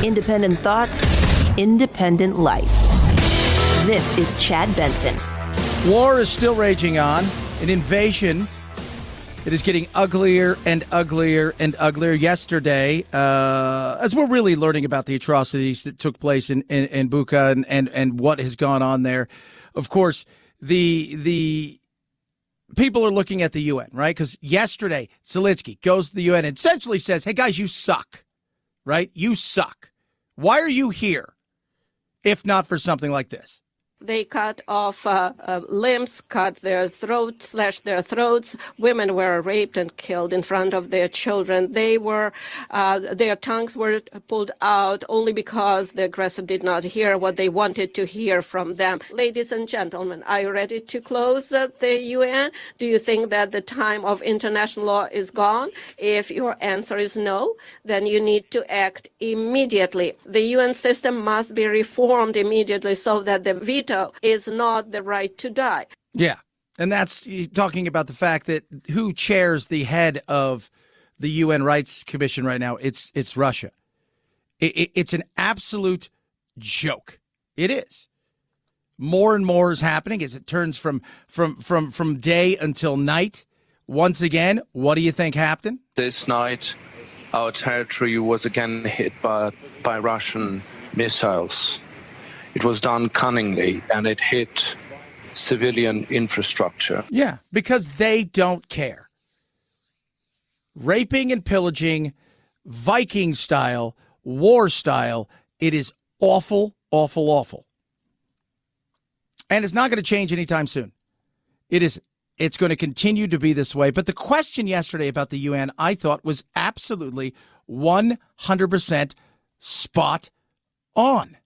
Independent thoughts, independent life. This is Chad Benson. War is still raging on. An invasion. It is getting uglier and uglier and uglier. Yesterday, as we're really learning about the atrocities that took place in Bucha and what has gone on there, of course, the people are looking at the UN, right? Because yesterday, Zelensky goes to the UN and essentially says, hey, guys, you suck, right? You suck. Why are you here if not for something like this? They cut off limbs, cut their throats, slashed their throats. Women were raped and killed in front of their children. Their tongues were pulled out only because the aggressor did not hear what they wanted to hear from them. Ladies and gentlemen, are you ready to close the UN? Do you think that the time of international law is gone? If your answer is no, then you need to act immediately. The UN system must be reformed immediately so that the veto is not the right to die. Yeah, and that's talking about the fact that who chairs the head of the UN Rights Commission right now? It's Russia. It's an absolute joke. It is. More and more is happening as it turns from day until night. Once again, what do you think happened? This night, our territory was again hit by Russian missiles. It was done cunningly, and it hit civilian infrastructure. Yeah, because they don't care. Raping and pillaging, Viking style, war style, it is awful, awful, awful. And it's not going to change anytime soon. It's going to continue to be this way. But the question yesterday about the UN, I thought, was absolutely 100% spot on.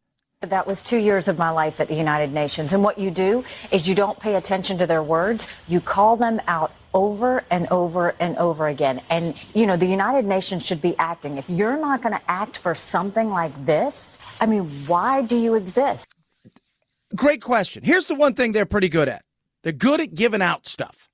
That was 2 years of my life at the United Nations. And what you do is you don't pay attention to their words. You call them out over and over and over again. And, you know, the United Nations should be acting. If you're not going to act for something like this, I mean, why do you exist? Great question. Here's the one thing they're pretty good at. They're good at giving out stuff.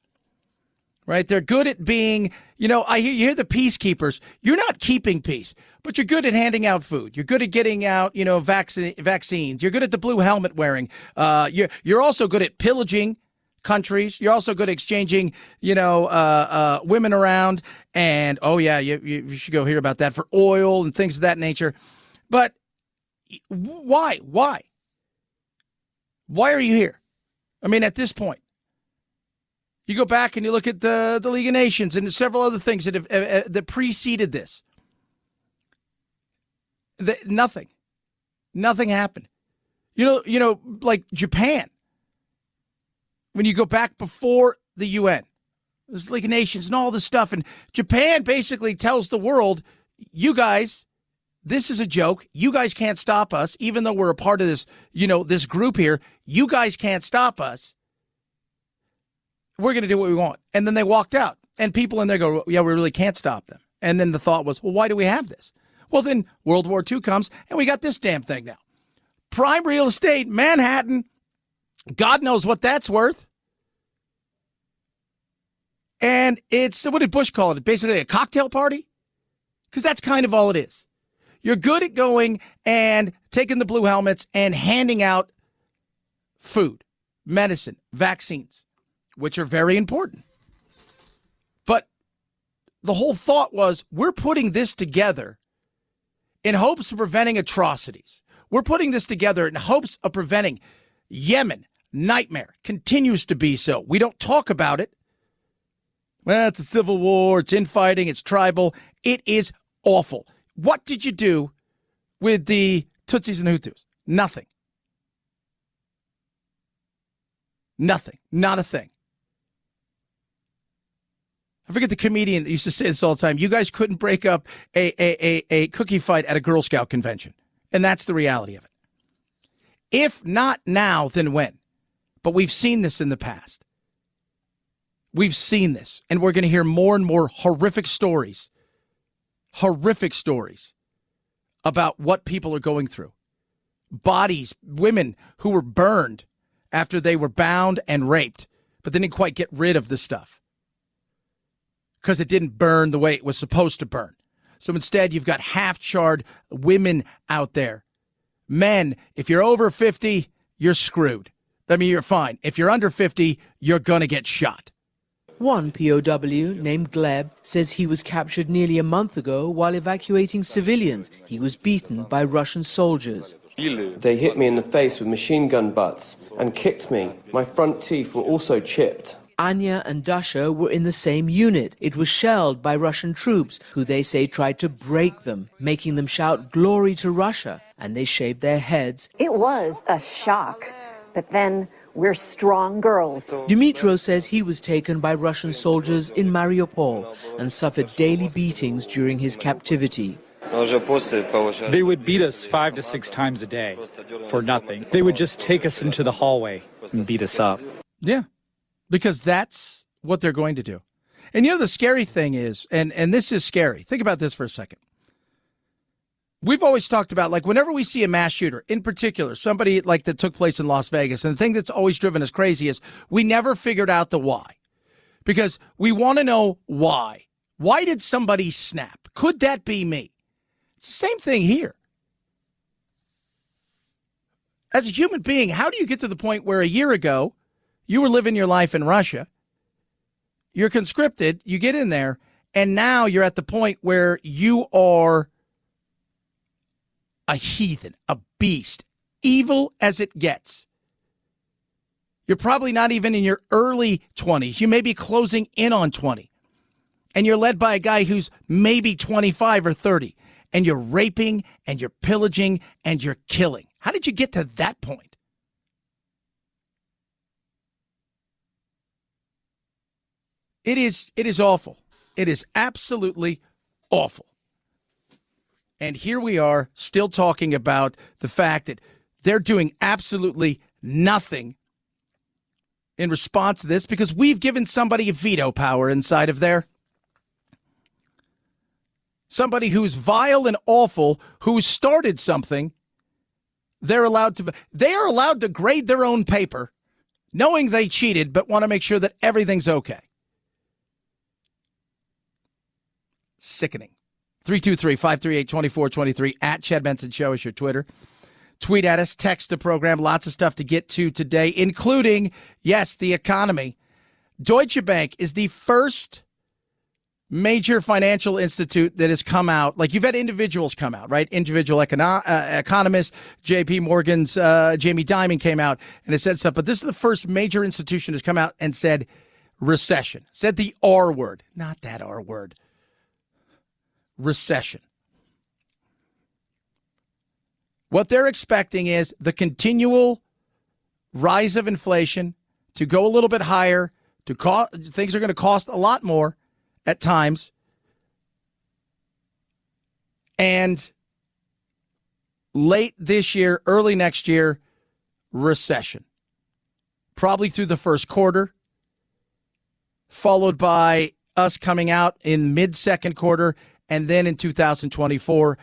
Right? They're good at being, you hear the peacekeepers. You're not keeping peace, but you're good at handing out food. You're good at getting out, vaccines. You're good at the blue helmet wearing. You're also good at pillaging countries. You're also good at exchanging, women around. And, you should go hear about that for oil and things of that nature. But why? Why are you here? I mean, at this point. You go back and you look at the League of Nations and several other things that have that preceded this. Nothing happened. Like Japan. When you go back before the UN, this League of Nations and all this stuff, and Japan basically tells the world, you guys, this is a joke. You guys can't stop us, even though we're a part of this, this group here. You guys can't stop us. We're going to do what we want. And then they walked out. And people in there go, yeah, we really can't stop them. And then the thought was, well, why do we have this? Well, then World War II comes, and we got this damn thing now. Prime real estate, Manhattan. God knows what that's worth. And it's, what did Bush call it? Basically a cocktail party? Because that's kind of all it is. You're good at going and taking the blue helmets and handing out food, medicine, vaccines, which are very important. But the whole thought was, we're putting this together in hopes of preventing atrocities. We're putting this together in hopes of preventing Yemen, nightmare, continues to be so. We don't talk about it. Well, it's a civil war, it's infighting, it's tribal. It is awful. What did you do with the Tutsis and Hutus? Nothing. Nothing. Not a thing. I forget the comedian that used to say this all the time. You guys couldn't break up a cookie fight at a Girl Scout convention. And that's the reality of it. If not now, then when? But we've seen this in the past. We've seen this. And we're going to hear more and more horrific stories about what people are going through. Bodies, women who were burned after they were bound and raped, but they didn't quite get rid of the stuff because it didn't burn the way it was supposed to burn. So instead, you've got half-charred women out there. Men, if you're over 50, you're screwed. I mean, you're fine. If you're under 50, you're going to get shot. One POW, named Gleb, says he was captured nearly a month ago while evacuating civilians. He was beaten by Russian soldiers. They hit me in the face with machine gun butts and kicked me. My front teeth were also chipped. Anya and Dasha were in the same unit. It was shelled by Russian troops, who they say tried to break them, making them shout glory to Russia, and they shaved their heads. It was a shock, but then we're strong girls. Dmytro says he was taken by Russian soldiers in Mariupol and suffered daily beatings during his captivity. They would beat us 5 to 6 times a day for nothing. They would just take us into the hallway and beat us up. Yeah, because that's what they're going to do. And you know, the scary thing is, and this is scary. Think about this for a second. We've always talked about, like, whenever we see a mass shooter, in particular, somebody like that took place in Las Vegas, and the thing that's always driven us crazy is we never figured out the why. Because we want to know why. Why did somebody snap? Could that be me? It's the same thing here. As a human being, how do you get to the point where a year ago you were living your life in Russia, you're conscripted, you get in there, and now you're at the point where you are a heathen, a beast, evil as it gets. You're probably not even in your early 20s. You may be closing in on 20. And you're led by a guy who's maybe 25 or 30. And you're raping, and you're pillaging, and you're killing. How did you get to that point? It is awful. It is absolutely awful. And here we are still talking about the fact that they're doing absolutely nothing in response to this because we've given somebody a veto power inside of there. Somebody who's vile and awful, who started something, they are allowed to grade their own paper, knowing they cheated, but want to make sure that everything's okay. Sickening. 323-538-2423 at Chad Benson Show is your Twitter. Tweet at us, text the program. Lots of stuff to get to today, including, yes, the economy. Deutsche Bank is the first major financial institute that has come out. Like, you've had individuals come out, right? Individual economists. J.P. Morgan's Jamie Dimon came out and has said stuff. But this is the first major institution that's come out and said recession. Said the R word. Not that R word. Recession. What they're expecting is the continual rise of inflation to go a little bit higher, things are going to cost a lot more at times, and late this year, early next year, recession. Probably through the first quarter, followed by us coming out in mid-second quarter, and then in 2024,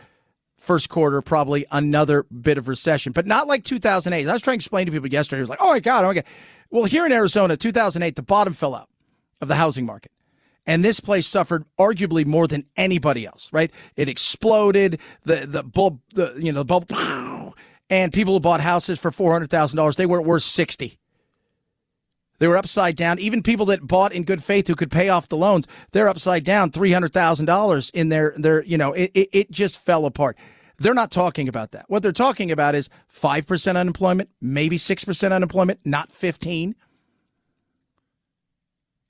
first quarter, probably another bit of recession. But not like 2008. I was trying to explain to people yesterday. It was like, oh, my God. Well, here in Arizona, 2008, the bottom fell out of the housing market. And this place suffered arguably more than anybody else, right? It exploded, the bulb, the bulb, and people who bought houses for $400,000, they weren't worth $60,000. They were upside down. Even people that bought in good faith who could pay off the loans, they're upside down $300,000 in their it just fell apart. They're not talking about that. What they're talking about is 5% unemployment, maybe 6% unemployment, not 15%.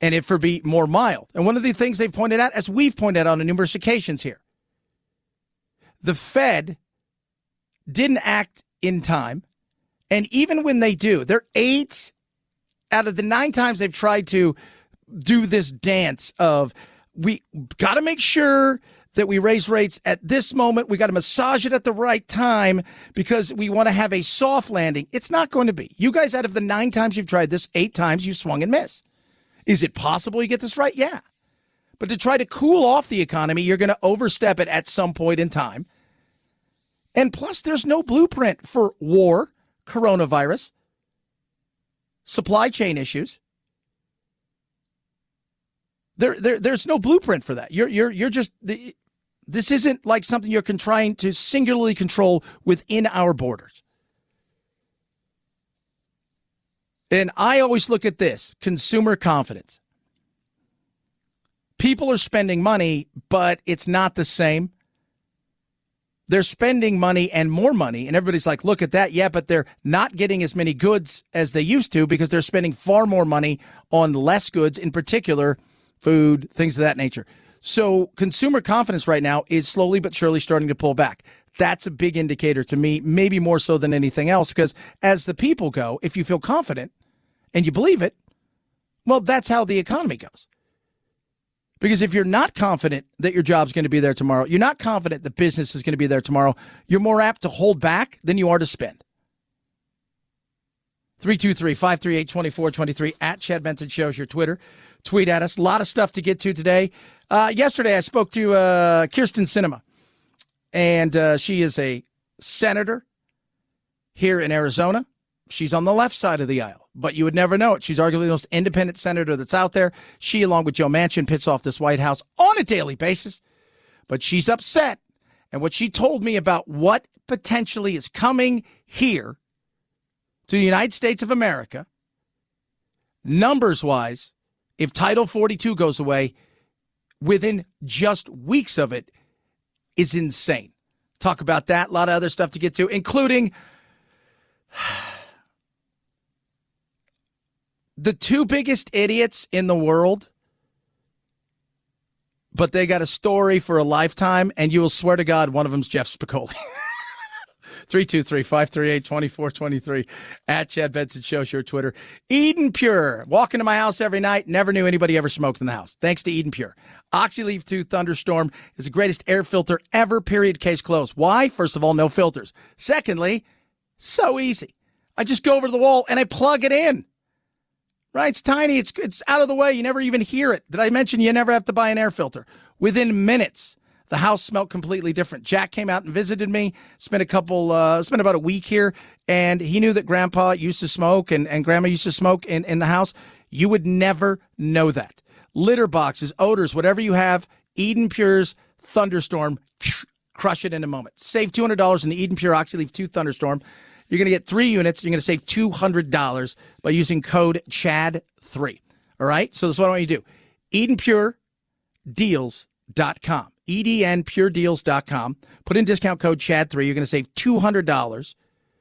And it for be more mild. And one of the things they've pointed out, as we've pointed out on numerous occasions here, the Fed didn't act in time. And even when they do, they're 8 out of the 9 times they've tried to do this dance of, we got to make sure that we raise rates at this moment. We got to massage it at the right time because we want to have a soft landing. It's not going to be. You guys, out of the 9 times you've tried this, 8 times you swung and missed. Is it possible you get this right? Yeah. But to try to cool off the economy, you're going to overstep it at some point in time. And plus, there's no blueprint for war, coronavirus, supply chain issues. There's no blueprint for that. You're just This isn't like something you're trying to singularly control within our borders. And I always look at this, consumer confidence. People are spending money, but it's not the same. They're spending money and more money, and everybody's like, look at that. Yeah, but they're not getting as many goods as they used to because they're spending far more money on less goods, in particular, food, things of that nature. So consumer confidence right now is slowly but surely starting to pull back. That's a big indicator to me, maybe more so than anything else, because as the people go, if you feel confident and you believe it, well, that's how the economy goes. Because if you're not confident that your job's going to be there tomorrow, you're not confident that business is going to be there tomorrow, you're more apt to hold back than you are to spend. 323-538-2423 at Chad Benson Show is your Twitter. Tweet at us. A lot of stuff to get to today. Yesterday, I spoke to Kyrsten Sinema, and she is a senator here in Arizona. She's on the left side of the aisle, but you would never know it. She's arguably the most independent senator that's out there. She, along with Joe Manchin, pits off this White House on a daily basis, but she's upset. And what she told me about what potentially is coming here to the United States of America, numbers-wise, if Title 42 goes away, within just weeks of it, is insane. Talk about that. A lot of other stuff to get to, including the two biggest idiots in the world, but they got a story for a lifetime, and you will swear to God one of them's Jeff Spicoli. 323-538-2423 at Chad Benson Show, your Twitter. Eden Pure. Walk into my house every night. Never knew anybody ever smoked in the house. Thanks to Eden Pure. Oxyleaf 2 Thunderstorm is the greatest air filter ever, period, case closed. Why? First of all, no filters. Secondly, so easy. I just go over to the wall and I plug it in. Right? It's tiny. It's out of the way. You never even hear it. Did I mention you never have to buy an air filter? Within minutes, the house smelled completely different. Jack came out and visited me, spent about a week here, and he knew that Grandpa used to smoke and Grandma used to smoke in the house. You would never know that. Litter boxes, odors, whatever you have, Eden Pure's Thunderstorm, crush it in a moment. Save $200 in the Eden Pure Oxyleaf 2 Thunderstorm. You're going to get 3 units. You're going to save $200 by using code CHAD3. All right? So this is what I want you to do. EdenPureDeals.com. EdenPureDeals.com. Put in discount code CHAD3. You're going to save $200.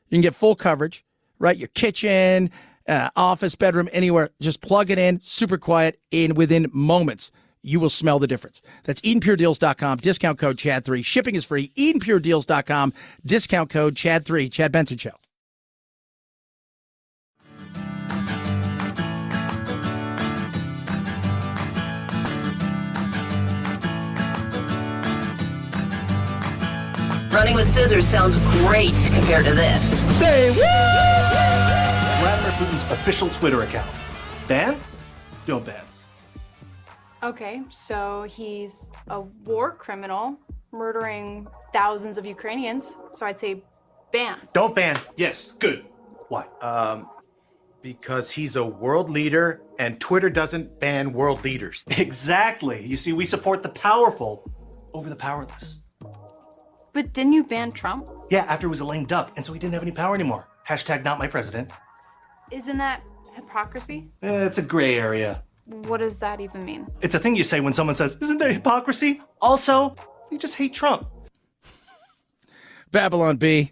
You can get full coverage, right? Your kitchen, office, bedroom, anywhere. Just plug it in, super quiet, and within moments, you will smell the difference. That's EdenPureDeals.com, discount code CHAD3. Shipping is free. EdenPureDeals.com, discount code CHAD3. Chad Benson Show. Running with scissors sounds great compared to this. Say what? Vladimir Putin's official Twitter account. Ban? Don't ban. Okay, so he's a war criminal, murdering thousands of Ukrainians. So I'd say ban. Don't ban. Yes, good. Why? Because he's a world leader, and Twitter doesn't ban world leaders. Exactly. You see, we support the powerful over the powerless. But didn't you ban Trump? Yeah, after he was a lame duck, and so he didn't have any power anymore. Hashtag not my president. Isn't that hypocrisy? It's a gray area. What does that even mean? It's a thing you say when someone says, isn't that hypocrisy? Also, you just hate Trump. Babylon B,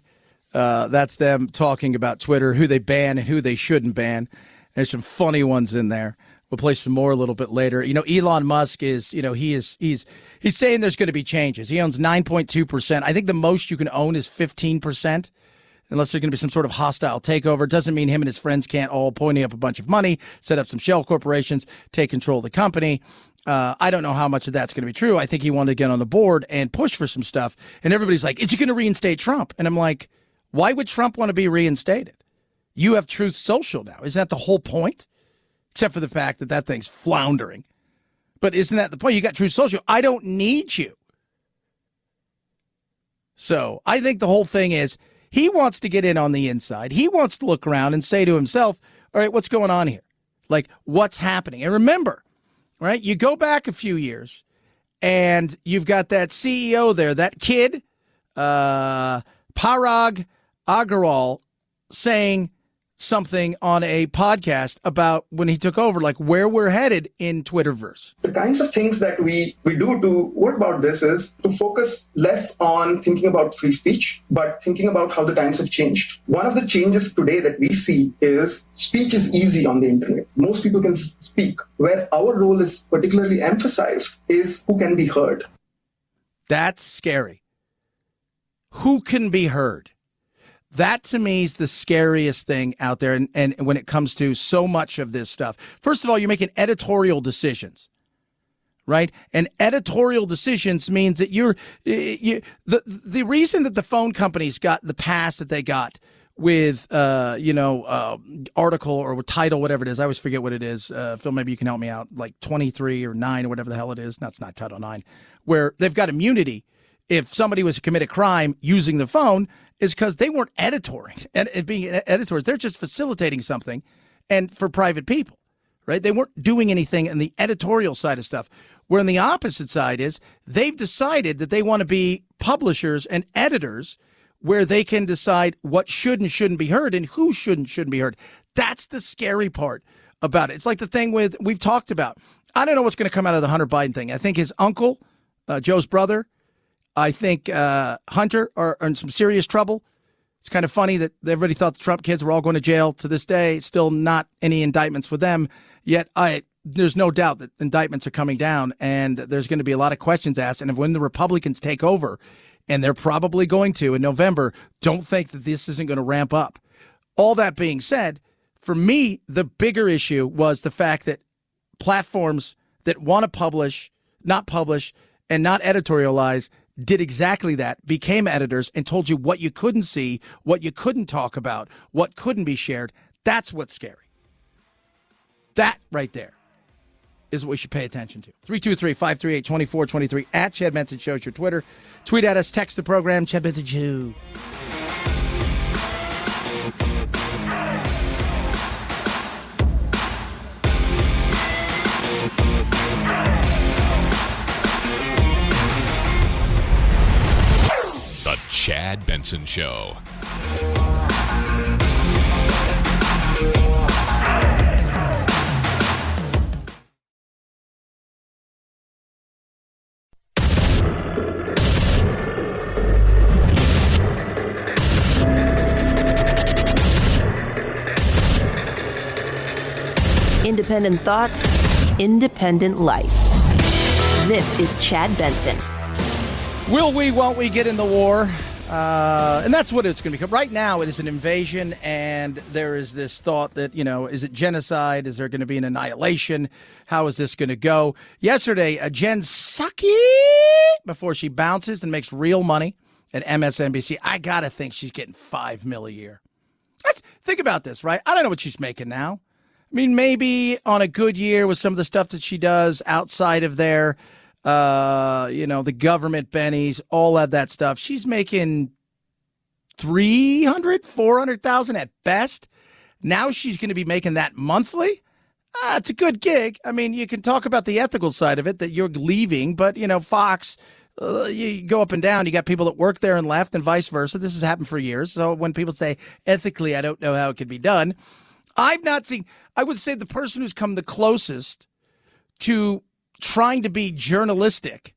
that's them talking about Twitter, who they ban and who they shouldn't ban. There's some funny ones in there. We'll play some more a little bit later. You know, Elon Musk is, he's saying there's going to be changes. He owns 9.2%. I think the most you can own is 15%. Unless there's going to be some sort of hostile takeover. Doesn't mean him and his friends can't all pony up a bunch of money, set up some shell corporations, take control of the company. I don't know how much of that's going to be true. I think he wanted to get on the board and push for some stuff. And everybody's like, is he going to reinstate Trump? And I'm like, why would Trump want to be reinstated? You have Truth Social now. Isn't that the whole point? Except for the fact that that thing's floundering. But isn't that the point? You got Truth Social. I don't need you. So I think the whole thing is, he wants to get in on the inside. He wants to look around and say to himself, all right, what's going on here? Like, what's happening? And remember, right, you go back a few years, And you've got that CEO there, that kid, Parag Agarwal, saying something on a podcast about when he took over, like where we're headed in Twitterverse. The kinds of things that we do to work about this is to focus less on thinking about free speech, but thinking about how the times have changed. One of the changes today that we see is speech is easy on the internet. Most people can speak. Where our role is particularly emphasized is who can be heard. That's scary. Who can be heard? That, to me, is the scariest thing out there. And when it comes to so much of this stuff, first of all, you're making editorial decisions, right? And editorial decisions means that the reason that the phone companies got the pass that they got with, article or title, whatever it is. I always forget what it is. Phil, maybe you can help me out. Like 23 or 9 or whatever the hell it is. No, it's not Title 9, where they've got immunity if somebody was to commit a crime using the phone, is because they weren't editoring and being editors. They're just facilitating something and for private people, right? They weren't doing anything in the editorial side of stuff. Where on the opposite side is they've decided that they want to be publishers and editors where they can decide what should and shouldn't be heard and who should and shouldn't be heard. That's the scary part about it. It's like the thing we've talked about. I don't know what's going to come out of the Hunter Biden thing. I think his uncle, Joe's brother, I think Hunter are in some serious trouble. It's kind of funny that everybody thought the Trump kids were all going to jail. To this day, still not any indictments with them. Yet there's no doubt that indictments are coming down, and there's going to be a lot of questions asked. And when the Republicans take over, and they're probably going to in November, don't think that this isn't going to ramp up. All that being said, for me, the bigger issue was the fact that platforms that want to publish, and not editorialize, did exactly that, became editors and told you what you couldn't see, what you couldn't talk about, what couldn't be shared. That's what's scary. That right there is what we should pay attention to. 323-538-2423 at Chad Benson Show is your Twitter. Tweet at us, text the program, Chad Benson Show. The Chad Benson Show. Independent thoughts, independent life. This is Chad Benson. Will we, won't we get in the war? And that's what it's going to become. Right now, it is an invasion, and there is this thought that, is it genocide? Is there going to be an annihilation? How is this going to go? Yesterday, Jen Psaki, before she bounces and makes real money at MSNBC, I got to think she's getting $5 million a year. Think about this, right? I don't know what she's making now. I mean, maybe on a good year with some of the stuff that she does outside of there, the government bennies, all of that stuff. She's making $400,000 at best. Now she's going to be making that monthly. It's a good gig. I mean, you can talk about the ethical side of it that you're leaving, but Fox, you go up and down. You got people that work there and left, and vice versa. This has happened for years. So when people say ethically, I don't know how it could be done. I've not seen. I would say the person who's come the closest to trying to be journalistic,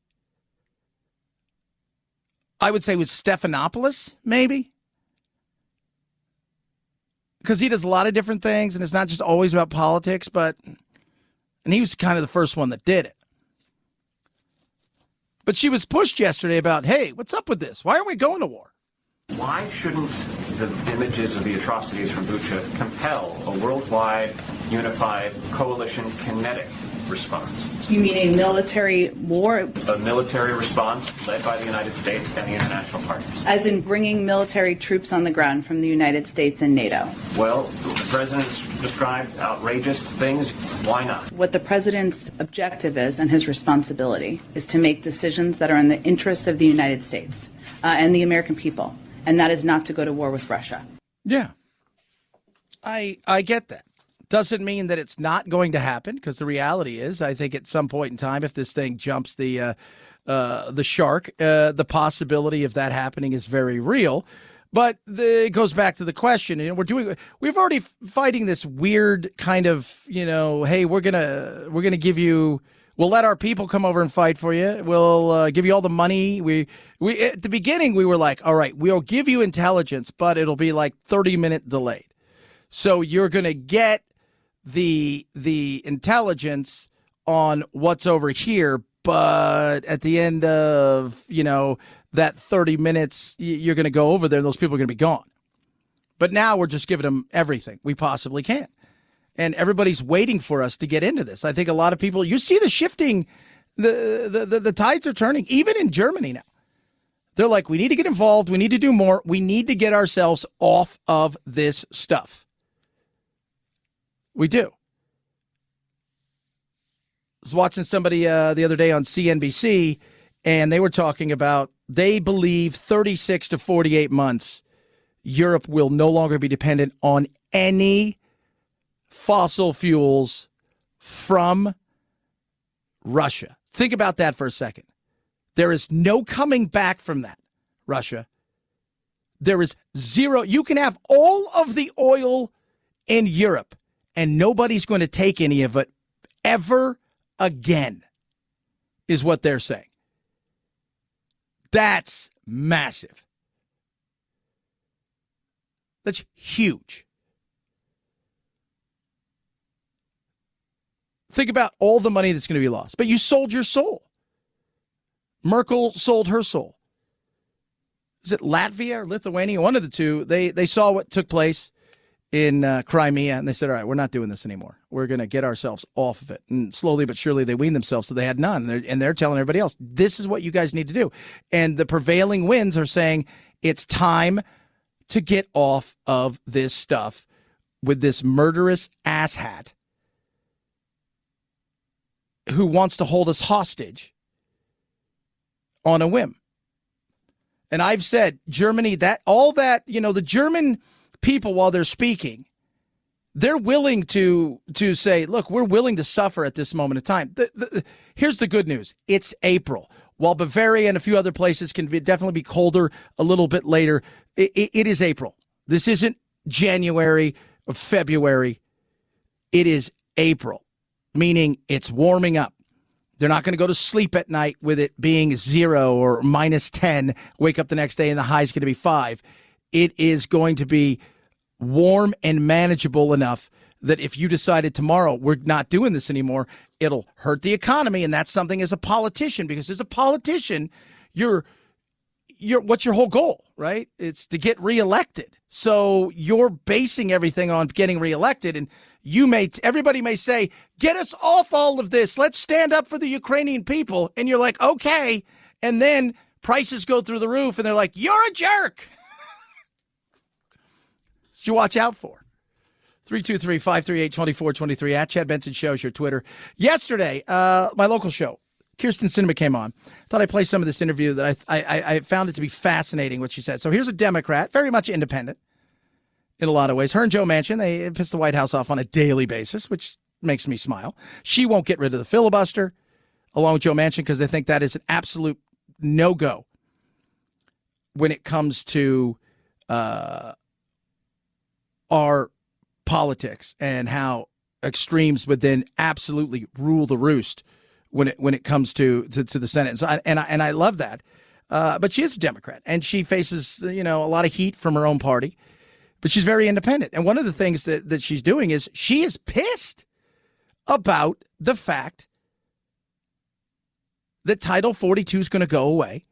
I would say, was Stephanopoulos, maybe. Because he does a lot of different things, and it's not just always about politics, and he was kind of the first one that did it. But she was pushed yesterday about, hey, what's up with this? Why aren't we going to war? Why shouldn't the images of the atrocities from Bucha compel a worldwide, unified, coalition kinetic response? You mean a military war? A military response led by the United States and the international partners. As in bringing military troops on the ground from the United States and NATO? Well, the president's described outrageous things. Why not? What the president's objective is, and his responsibility, is to make decisions that are in the interests of the United States and the American people. And that is not to go to war with Russia. Yeah, I get that. Doesn't mean that it's not going to happen, because the reality is, I think at some point in time, if this thing jumps the shark, the possibility of that happening is very real. But it goes back to the question, we've already fighting this weird kind of, hey, we're gonna give you, we'll let our people come over and fight for you. We'll give you all the money. We at the beginning we were like, all right, we'll give you intelligence, but it'll be like 30-minute delayed. So you're gonna get the intelligence on what's over here, but at the end of, that 30 minutes, you're going to go over there and those people are going to be gone. But now we're just giving them everything we possibly can. And everybody's waiting for us to get into this. I think a lot of people, you see the shifting, the tides are turning, even in Germany now. They're like, we need to get involved. We need to do more. We need to get ourselves off of this stuff. We do. I was watching somebody the other day on CNBC, and they were talking about, they believe 36 to 48 months, Europe will no longer be dependent on any fossil fuels from Russia. Think about that for a second. There is no coming back from that, Russia. There is zero. You can have all of the oil in Europe, and nobody's going to take any of it ever again, is what they're saying. That's massive. That's huge. Think about all the money that's going to be lost. But you sold your soul. Merkel sold her soul. Is it Latvia or Lithuania? One of the two. They saw what took place in Crimea, and they said, all right, we're not doing this anymore. We're going to get ourselves off of it. And slowly but surely they weaned themselves, so they had none. And they're telling everybody else, this is what you guys need to do. And the prevailing winds are saying it's time to get off of this stuff with this murderous asshat who wants to hold us hostage on a whim. And I've said, Germany, the German people, while they're speaking, they're willing to say, look, we're willing to suffer at this moment of time. Here's the good news. It's April. While Bavaria and a few other places can definitely be colder a little bit later, it is April. This isn't January or February. It is April, meaning it's warming up. They're not going to go to sleep at night with it being 0 or minus 10, wake up the next day and the high is going to be 5. It is going to be warm and manageable enough that if you decided tomorrow we're not doing this anymore, it'll hurt the economy. And that's something as a politician, because as a politician, you're what's your whole goal, right? It's to get reelected. So you're basing everything on getting reelected. And everybody may say, get us off all of this. Let's stand up for the Ukrainian people. And you're like, okay. And then prices go through the roof and they're like, you're a jerk. You watch out for. 323-538-2423 at Chad Benson Show's your Twitter. Yesterday, my local show, Kyrsten Sinema came on. Thought I'd play some of this interview that I found it to be fascinating, what she said. So here's a Democrat, very much independent in a lot of ways. Her and Joe Manchin, they piss the White House off on a daily basis, which makes me smile. She won't get rid of the filibuster, along with Joe Manchin, because they think that is an absolute no-go when it comes to our politics and how extremes would then absolutely rule the roost when it comes to the Senate. And so I love that. But she is a Democrat, and she faces a lot of heat from her own party, but she's very independent. And one of the things that she's doing is she is pissed about the fact that Title 42 is going to go away,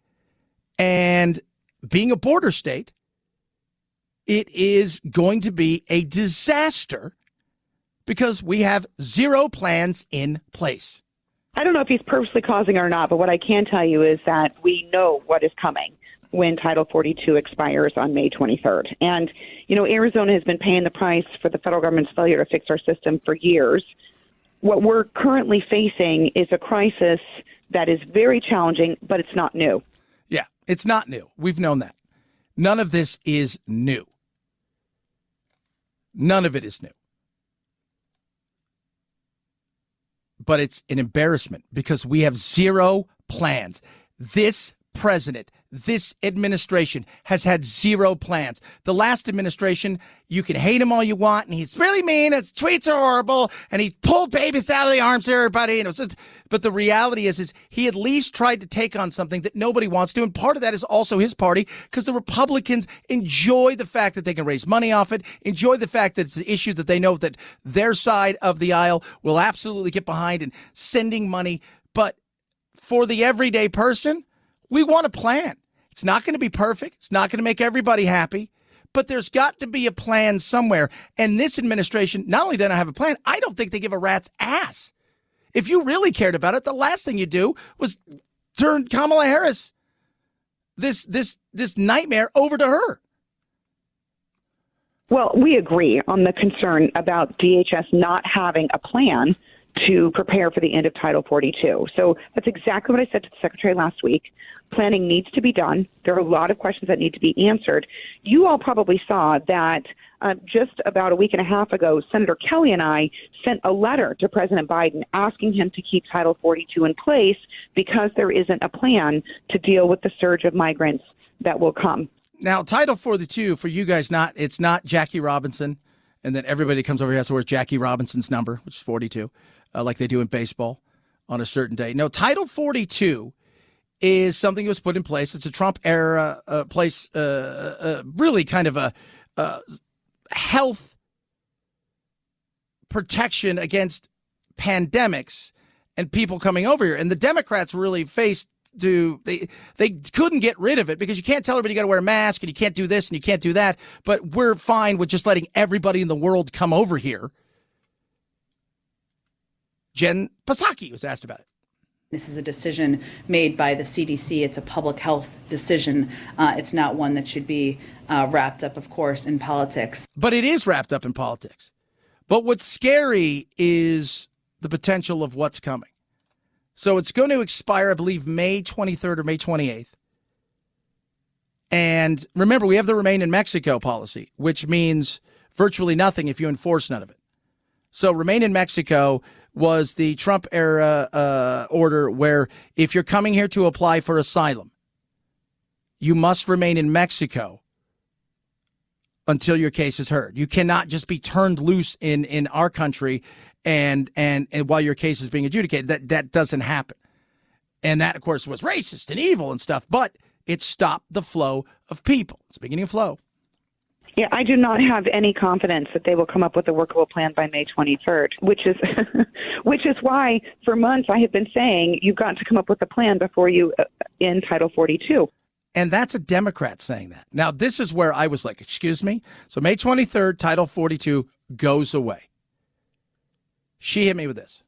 and being a border state, it is going to be a disaster because we have zero plans in place. I don't know if he's purposely causing it or not, but what I can tell you is that we know what is coming when Title 42 expires on May 23rd. And, Arizona has been paying the price for the federal government's failure to fix our system for years. What we're currently facing is a crisis that is very challenging, but it's not new. Yeah, it's not new. We've known that. None of this is new. None of it is new. but it's an embarrassment because we have zero plans. This president, this administration has had zero plans. The last administration, you can hate him all you want, and he's really mean, his tweets are horrible, and he pulled babies out of the arms of everybody. And it was just, but the reality is he at least tried to take on something that nobody wants to, and part of that is also his party, because the Republicans enjoy the fact that they can raise money off it, enjoy the fact that it's an issue that they know that their side of the aisle will absolutely get behind in sending money. But for the everyday person, we want a plan. It's not going to be perfect. It's not going to make everybody happy, but there's got to be a plan somewhere. And this administration, not only do they not have a plan, I don't think they give a rat's ass. If you really cared about it, the last thing you do was turn Kamala Harris, this nightmare, over to her. Well, we agree on the concern about DHS not having a plan to prepare for the end of Title 42. So that's exactly what I said to the Secretary last week. Planning needs to be done. There are a lot of questions that need to be answered. You all probably saw that just about a week and a half ago, Senator Kelly and I sent a letter to President Biden asking him to keep Title 42 in place because there isn't a plan to deal with the surge of migrants that will come. Now, Title 42, for you guys, it's not Jackie Robinson, and then everybody comes over here has to work Jackie Robinson's number, which is 42. Like they do in baseball on a certain day. No, Title 42 is something that was put in place. It's a Trump era place, really kind of a health protection against pandemics and people coming over here. And the Democrats really faced they couldn't get rid of it because you can't tell everybody you got to wear a mask and you can't do this and you can't do that. But we're fine with just letting everybody in the world come over here. Jen Psaki was asked about it. This is a decision made by the CDC. It's a public health decision. It's not one that should be wrapped up, of course, in politics. But it is wrapped up in politics. But what's scary is the potential of what's coming. So it's going to expire, I believe, May 23rd or May 28th. And remember, we have the Remain in Mexico policy, which means virtually nothing if you enforce none of it. So Remain in Mexico was the Trump era order where if you're coming here to apply for asylum, you must remain in Mexico until your case is heard. You cannot just be turned loose in our country and while your case is being adjudicated. That doesn't happen. And that, of course, was racist and evil and stuff, but it stopped the flow of people. It's beginning of flow. Yeah, I do not have any confidence that they will come up with a workable plan by May 23rd, which is why for months I have been saying you've got to come up with a plan before you end Title 42. And that's a Democrat saying that. Now, this is where I was like, excuse me? So May 23rd, Title 42 goes away. She hit me with this.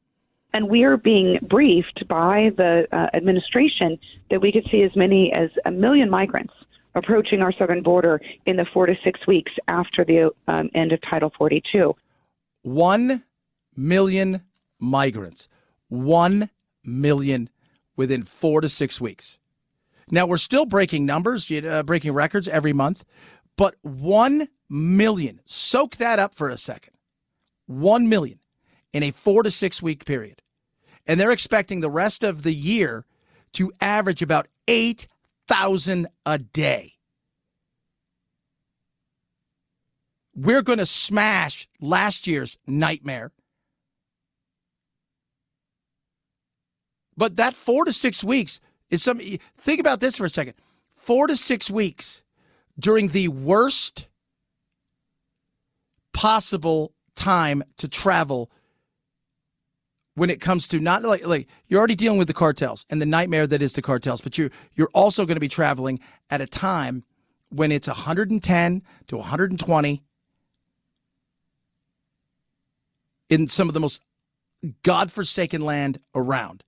And we are being briefed by the administration that we could see as many as 1 million migrants approaching our southern border in the 4 to 6 weeks after the end of Title 42. 1 million migrants. 1 million within 4 to 6 weeks. Now, we're still breaking numbers, breaking records every month, but 1 million. Soak that up for a second. 1 million in a 4 to 6 week period. And they're expecting the rest of the year to average about 8,000 a day. We're going to smash last year's nightmare. But that 4 to 6 weeks is something. Think about this for a second. 4 to 6 weeks during the worst possible time to travel when it comes to not like you're already dealing with the cartels and the nightmare that is the cartels, but you're also going to be traveling at a time when it's 110 to 120 in some of the most godforsaken land around.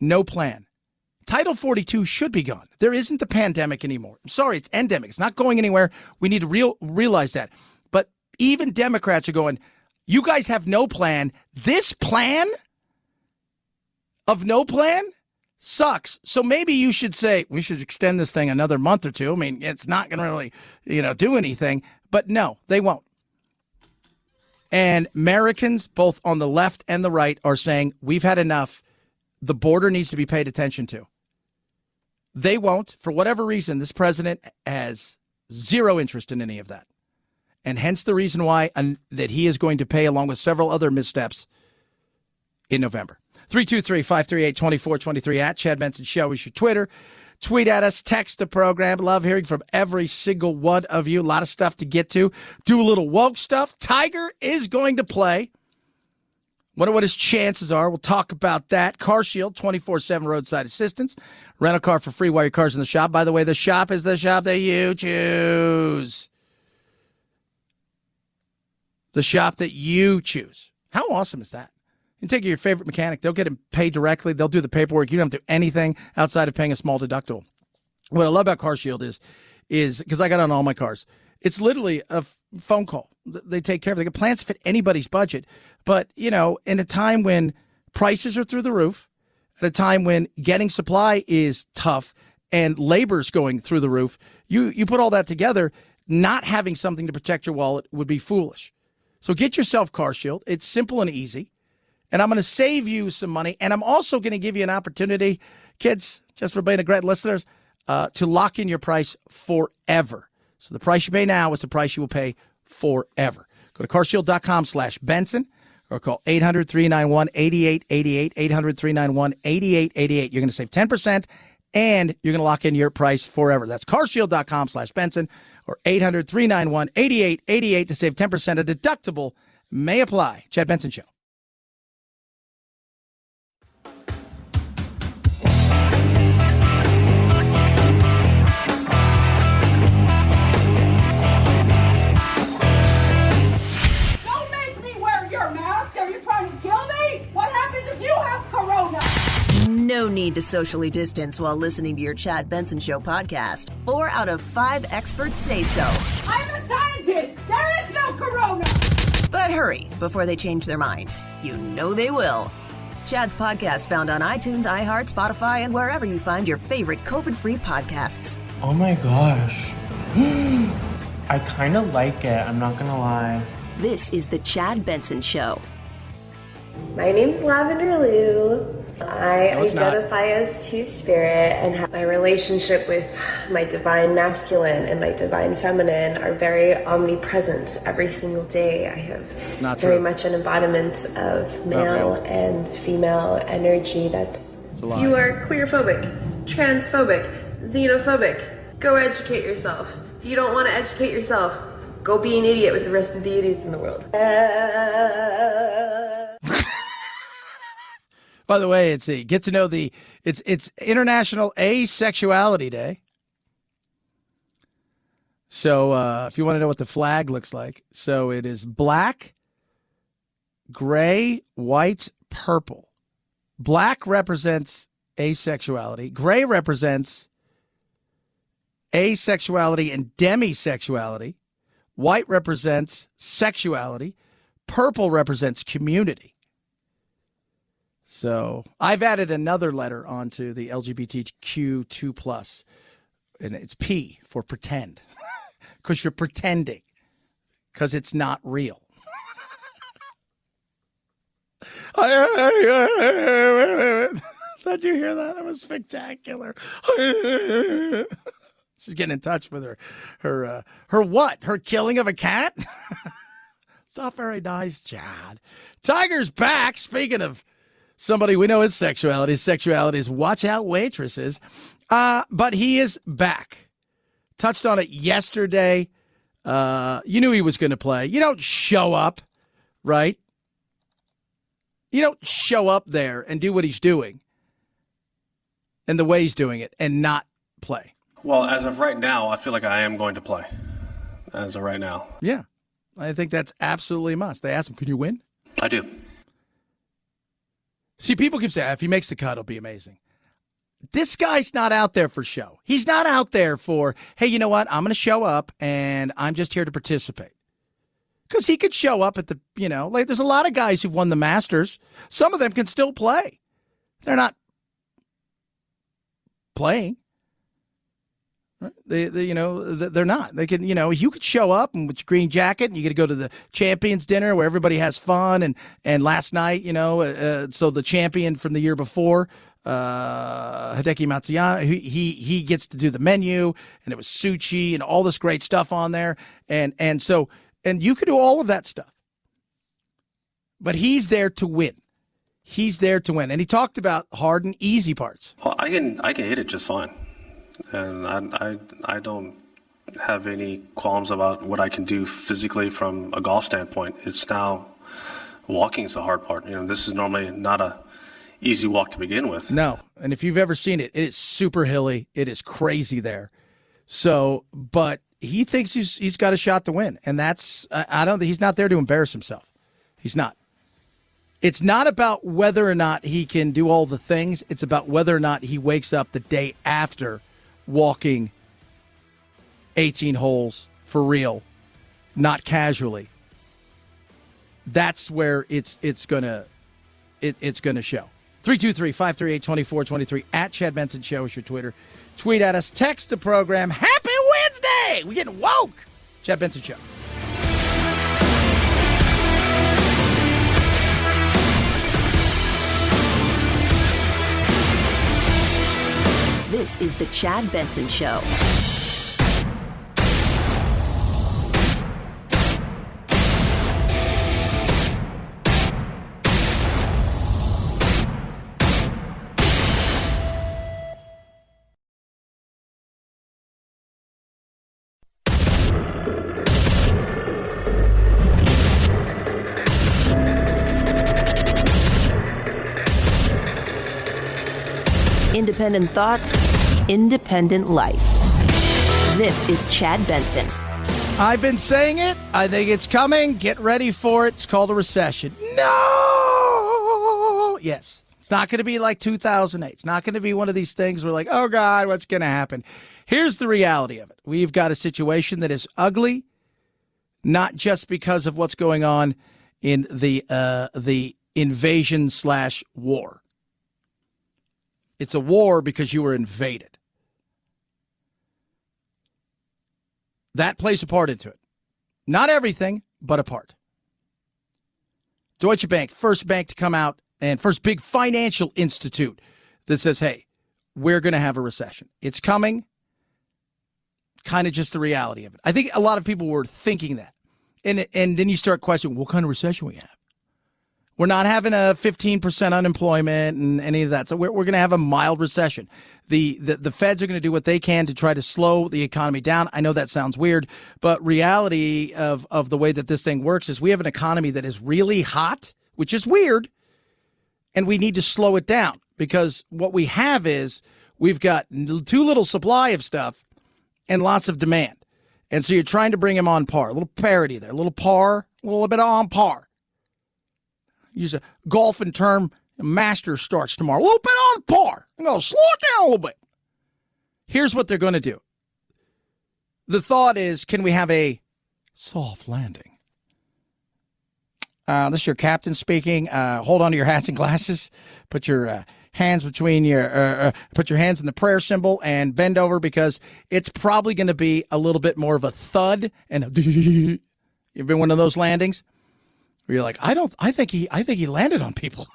No plan. Title 42 should be gone. There isn't the pandemic anymore. I'm sorry, it's endemic. It's not going anywhere. We need to realize that. But even Democrats are going, you guys have no plan. This plan of no plan sucks. So maybe you should say, we should extend this thing another month or two. I mean, it's not going to really, do anything. But no, they won't. And Americans, both on the left and the right, are saying, we've had enough. The border needs to be paid attention to. They won't. For whatever reason, this president has zero interest in any of that. And hence the reason why that he is going to pay, along with several other missteps, in November. 323-538-2423 at Chad Benson Show is your Twitter. Tweet at us, text the program. Love hearing from every single one of you. A lot of stuff to get to. Do a little woke stuff. Tiger is going to play. Wonder what his chances are. We'll talk about that. Car Shield, 24/7 roadside assistance. Rental car for free while your car's in the shop. By the way, the shop is the shop that you choose. The shop that you choose. How awesome is that? You take your favorite mechanic. They'll get him paid directly. They'll do the paperwork. You don't have to do anything outside of paying a small deductible. What I love about Car Shield is because I got on all my cars, it's literally a phone call. They take care of it. They got plans to fit anybody's budget. But, in a time when prices are through the roof, at a time when getting supply is tough and labor's going through the roof, you put all that together, not having something to protect your wallet would be foolish. So get yourself Car Shield. It's simple and easy. And I'm going to save you some money. And I'm also going to give you an opportunity, kids, just for being a great listeners, to lock in your price forever. So the price you pay now is the price you will pay forever. Go to carshield.com/Benson or call 800-391-8888, 800-391-8888. You're going to save 10% and you're going to lock in your price forever. That's carshield.com/Benson or 800-391-8888 to save 10%. A deductible may apply. Chad Benson Show. No need to socially distance while listening to your Chad Benson Show podcast. 4 out of 5 experts say so. I'm a scientist. There is no corona. But hurry before they change their mind. You know they will. Chad's podcast found on iTunes, iHeart, Spotify, and wherever you find your favorite COVID-free podcasts. Oh my gosh. I kind of like it. I'm not going to lie. This is the Chad Benson Show. My name's Lavender Lou. I identify as Two-Spirit and have my relationship with my divine masculine and my divine feminine are very omnipresent every single day. I have very much an embodiment of male and female energy. You are queerphobic, transphobic, xenophobic. Go educate yourself. If you don't want to educate yourself, go be an idiot with the rest of the idiots in the world. By the way, it's International Asexuality Day. So if you want to know what the flag looks like, so it is black, gray, white, purple. Black represents asexuality. Gray represents asexuality and demisexuality. White represents sexuality. Purple represents community. So I've added another letter onto the LGBTQ2+, and it's P for pretend, because you're pretending, because it's not real. Did you hear that? That was spectacular. She's getting in touch with her what? Her killing of a cat? It's not very nice, Chad. Tiger's back. Speaking of somebody we know his sexuality is watch out waitresses. But he is back. Touched on it yesterday. You knew he was going to play. You don't show up, right? You don't show up there and do what he's doing and the way he's doing it and not play. Well, as of right now, I feel like I am going to play. As of right now. Yeah. I think that's absolutely a must. They asked him, can you win? I do. See, people keep saying, if he makes the cut, it'll be amazing. This guy's not out there for show. He's not out there for, hey, you know what? I'm going to show up, and I'm just here to participate. Because he could show up at the, like there's a lot of guys who've won the Masters. Some of them can still play. They're not playing. Right? They're not. They can, you could show up and with your green jacket and you get to go to the champions dinner where everybody has fun. And last night, so the champion from the year before, Hideki Matsuyama, he gets to do the menu, and it was sushi and all this great stuff on there. And you could do all of that stuff. But he's there to win. He's there to win. And he talked about hard and easy parts. Well, I can hit it just fine. And I don't have any qualms about what I can do physically from a golf standpoint. It's now walking is the hard part. This is normally not a easy walk to begin with. No. And if you've ever seen it, it is super hilly. It is crazy there. So, but he thinks he's got a shot to win. And I don't think he's not there to embarrass himself. He's not. It's not about whether or not he can do all the things. It's about whether or not he wakes up the day after walking 18 holes for real, not casually. That's where it's gonna show. 323-538-2423 at Chad Benson Show is your Twitter. Tweet at us. Text the program. Happy Wednesday. We're getting woke. Chad Benson Show. This is the Chad Benson Show. Independent thoughts, independent life. This is Chad Benson. I've been saying it. I think it's coming. Get ready for it. It's called a recession. No! Yes. It's not going to be like 2008. It's not going to be one of these things where like, oh, God, what's going to happen? Here's the reality of it. We've got a situation that is ugly, not just because of what's going on in the invasion/war. It's a war because you were invaded. That plays a part into it. Not everything, but a part. Deutsche Bank, first bank to come out and first big financial institute that says, hey, we're going to have a recession. It's coming. Kind of just the reality of it. I think a lot of people were thinking that. And then you start questioning, what kind of recession we have? We're not having a 15% unemployment and any of that. So we're going to have a mild recession. The feds are going to do what they can to try to slow the economy down. I know that sounds weird, but reality of the way that this thing works is we have an economy that is really hot, which is weird, and we need to slow it down because what we have is we've got too little supply of stuff and lots of demand. And so you're trying to bring them on par. A little parity there, a little par, a little bit on par. Use a golfing term, Masters starts tomorrow. A little bit on par. I'm going to slow it down a little bit. Here's what they're going to do. The thought is, can we have a soft landing? This is your captain speaking. Hold on to your hats and glasses. Put your hands between your, put your hands in the prayer symbol and bend over because it's probably going to be a little bit more of a thud and a you've been one of those landings? Where you're like, I think he landed on people.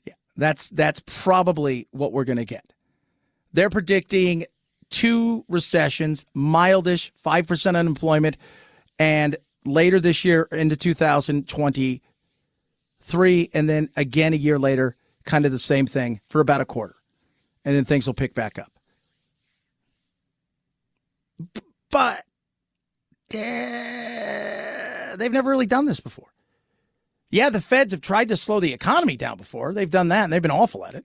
Yeah, that's probably what we're going to get. They're predicting 2 recessions, mildish, 5% unemployment, and later this year into 2023, and then again a year later, kind of the same thing for about a quarter. And then things will pick back up. But they've never really done this before. Yeah, the feds have tried to slow the economy down before. They've done that, and they've been awful at it.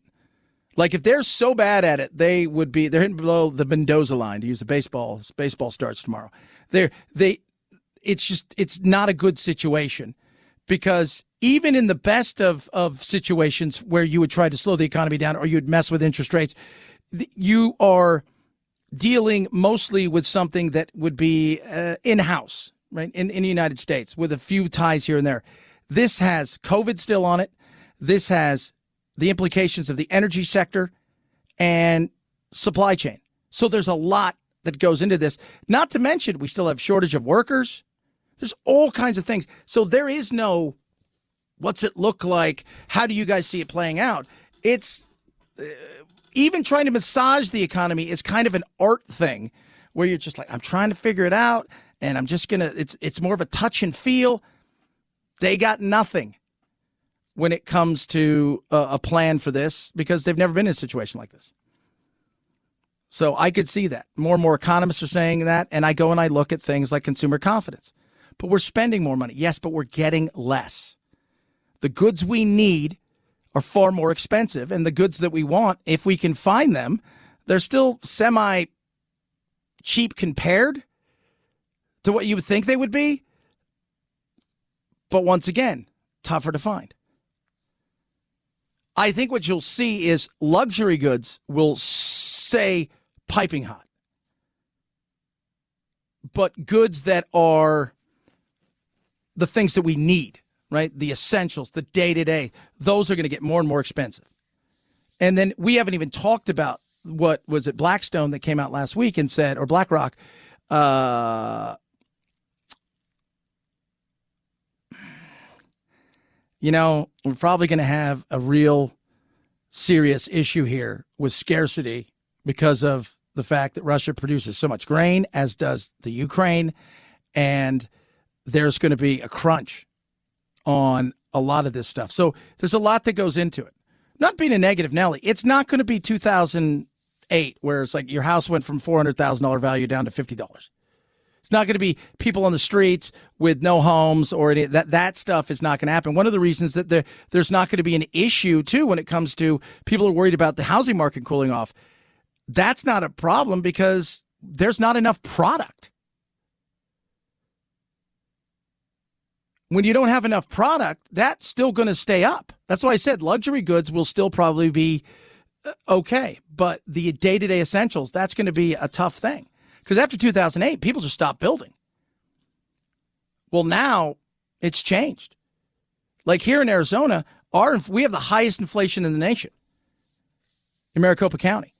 Like, if they're so bad at it, they're hitting below the Mendoza line, to use the baseball starts tomorrow. It's not a good situation because even in the best of situations where you would try to slow the economy down or you'd mess with interest rates, you are dealing mostly with something that would be in-house, right, in the United States with a few ties here and there. This has COVID still on it. This has the implications of the energy sector and supply chain. So there's a lot that goes into this. Not to mention, we still have shortage of workers. There's all kinds of things. So there is no, what's it look like? How do you guys see it playing out? It's even trying to massage the economy is kind of an art thing where you're just like, I'm trying to figure it out. And I'm just going to, it's more of a touch and feel. They got nothing when it comes to a plan for this because they've never been in a situation like this. So I could see that. More and more economists are saying that. And I go and I look at things like consumer confidence. But we're spending more money. Yes, but we're getting less. The goods we need are far more expensive. And the goods that we want, if we can find them, they're still semi-cheap compared to what you would think they would be. But once again, tougher to find. I think what you'll see is luxury goods will say piping hot. But goods that are the things that we need, right? The essentials, the day-to-day, those are going to get more and more expensive. And then we haven't even talked about what was it, Blackstone that came out last week and said, or BlackRock, we're probably going to have a real serious issue here with scarcity because of the fact that Russia produces so much grain, as does the Ukraine, and there's going to be a crunch on a lot of this stuff. So there's a lot that goes into it. Not being a negative Nelly, it's not going to be 2008 where it's like your house went from $400,000 value down to $50. It's not going to be people on the streets with no homes or any that stuff is not going to happen. One of the reasons that there's not going to be an issue, too, when it comes to people are worried about the housing market cooling off. That's not a problem because there's not enough product. When you don't have enough product, that's still going to stay up. That's why I said luxury goods will still probably be okay. But the day-to-day essentials, that's going to be a tough thing. Because after 2008, people just stopped building. Well, now it's changed. Like here in Arizona, we have the highest inflation in the nation in Maricopa County.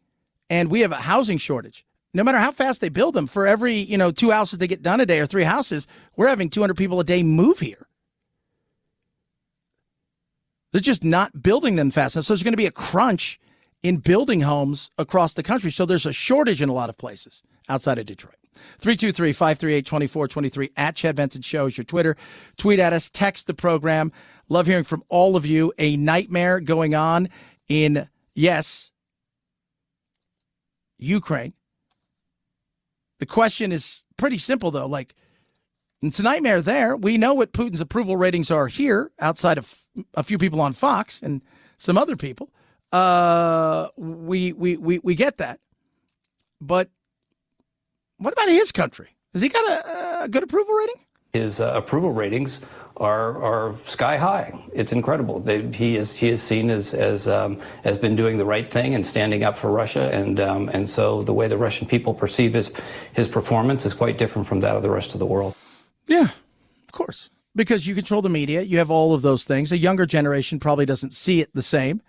And we have a housing shortage. No matter how fast they build them, for every 2 houses they get done a day or 3 houses, we're having 200 people a day move here. They're just not building them fast enough. So there's going to be a crunch in building homes across the country. So there's a shortage in a lot of places outside of Detroit. 323-538-2423 at Chad Benson Show is your Twitter. Tweet at us, text the program. Love hearing from all of you. A nightmare going on in, yes, Ukraine. The question is pretty simple, though. Like, it's a nightmare there. We know what Putin's approval ratings are here, outside of a few people on Fox and some other people. We get that. But what about his country? Has he got a good approval rating? His approval ratings are sky high. It's incredible. He is seen as been doing the right thing and standing up for Russia, and so the way the Russian people perceive his performance is quite different from that of the rest of the world. Yeah, of course, because you control the media, you have all of those things. A younger generation probably doesn't see it the same,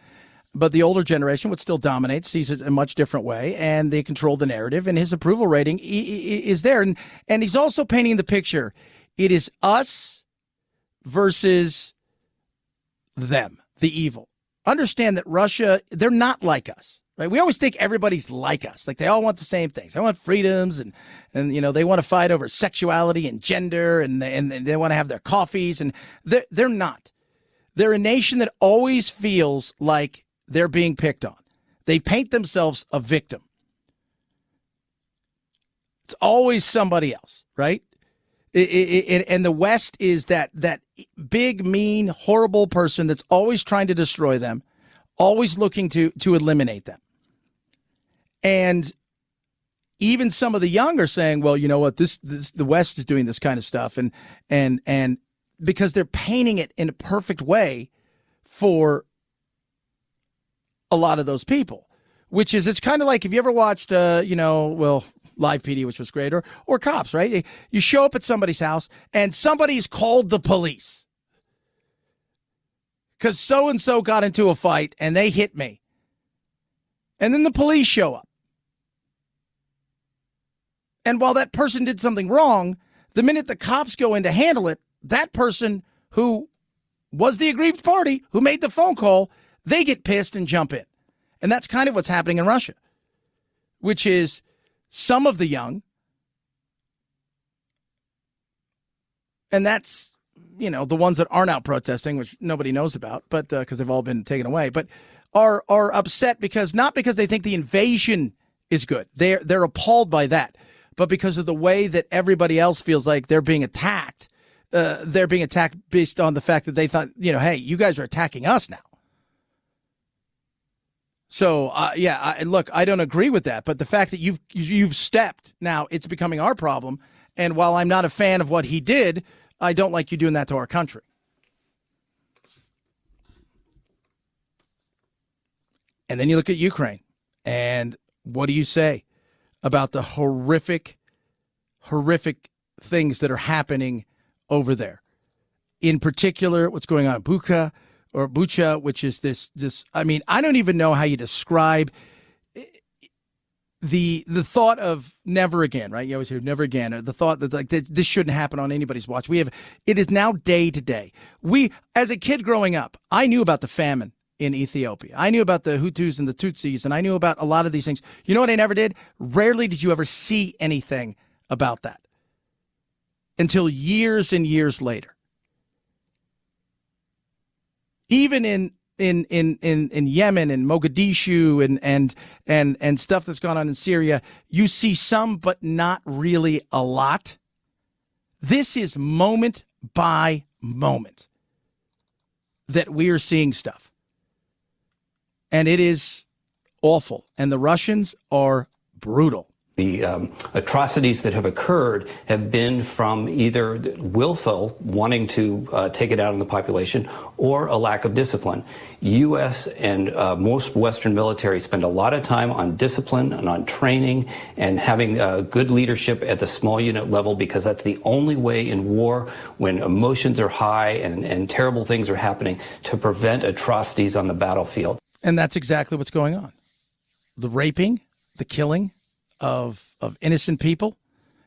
but the older generation, would still dominate, sees it in a much different way, and they control the narrative. And his approval rating is there, and he's also painting the picture. It is us versus them, the evil. Understand that Russia, they're not like us, right? We always think everybody's like us. Like they all want the same things. They want freedoms and they want to fight over sexuality and gender and they want to have their coffees, and they're not. They're a nation that always feels like they're being picked on. They paint themselves a victim. It's always somebody else, right? And the West is that big, mean, horrible person that's always trying to destroy them, always looking to eliminate them. And even some of the young are saying, well, you know what, this the West is doing this kind of stuff, and because they're painting it in a perfect way for a lot of those people, which is, it's kind of like, if you ever watched, Live PD, which was great, or Cops, right? You show up at somebody's house and somebody's called the police because so-and-so got into a fight and they hit me. And then the police show up. And while that person did something wrong, the minute the cops go in to handle it, that person who was the aggrieved party, who made the phone call, they get pissed and jump in. And that's kind of what's happening in Russia, which is some of the young, and that's, you know, the ones that aren't out protesting, which nobody knows about, but because they've all been taken away, but are upset because not because they think the invasion is good. They're appalled by that, but because of the way that everybody else feels like they're being attacked. They're being attacked based on the fact that they thought, you know, hey, you guys are attacking us now. So, look, I don't agree with that. But the fact that you've stepped, now it's becoming our problem. And while I'm not a fan of what he did, I don't like you doing that to our country. And then you look at Ukraine. And what do you say about the horrific things that are happening over there? In particular, what's going on in Bucha, which is this, I mean, I don't even know how you describe the thought of never again, right? You always hear never again, or the thought that like this shouldn't happen on anybody's watch. It is now day to day. As a kid growing up, I knew about the famine in Ethiopia. I knew about the Hutus and the Tutsis, and I knew about a lot of these things. You know what I never did? Rarely did you ever see anything about that until years and years later. Even in Yemen and Mogadishu and stuff that's gone on in Syria, you see some, but not really a lot. This is moment by moment that we are seeing stuff. And it is awful. And the Russians are brutal. The atrocities that have occurred have been from either willful wanting to take it out on the population or a lack of discipline. U.S. and most Western military spend a lot of time on discipline and on training and having good leadership at the small unit level, because that's the only way in war, when emotions are high and terrible things are happening, to prevent atrocities on the battlefield. And that's exactly what's going on. The raping, the killing of innocent people,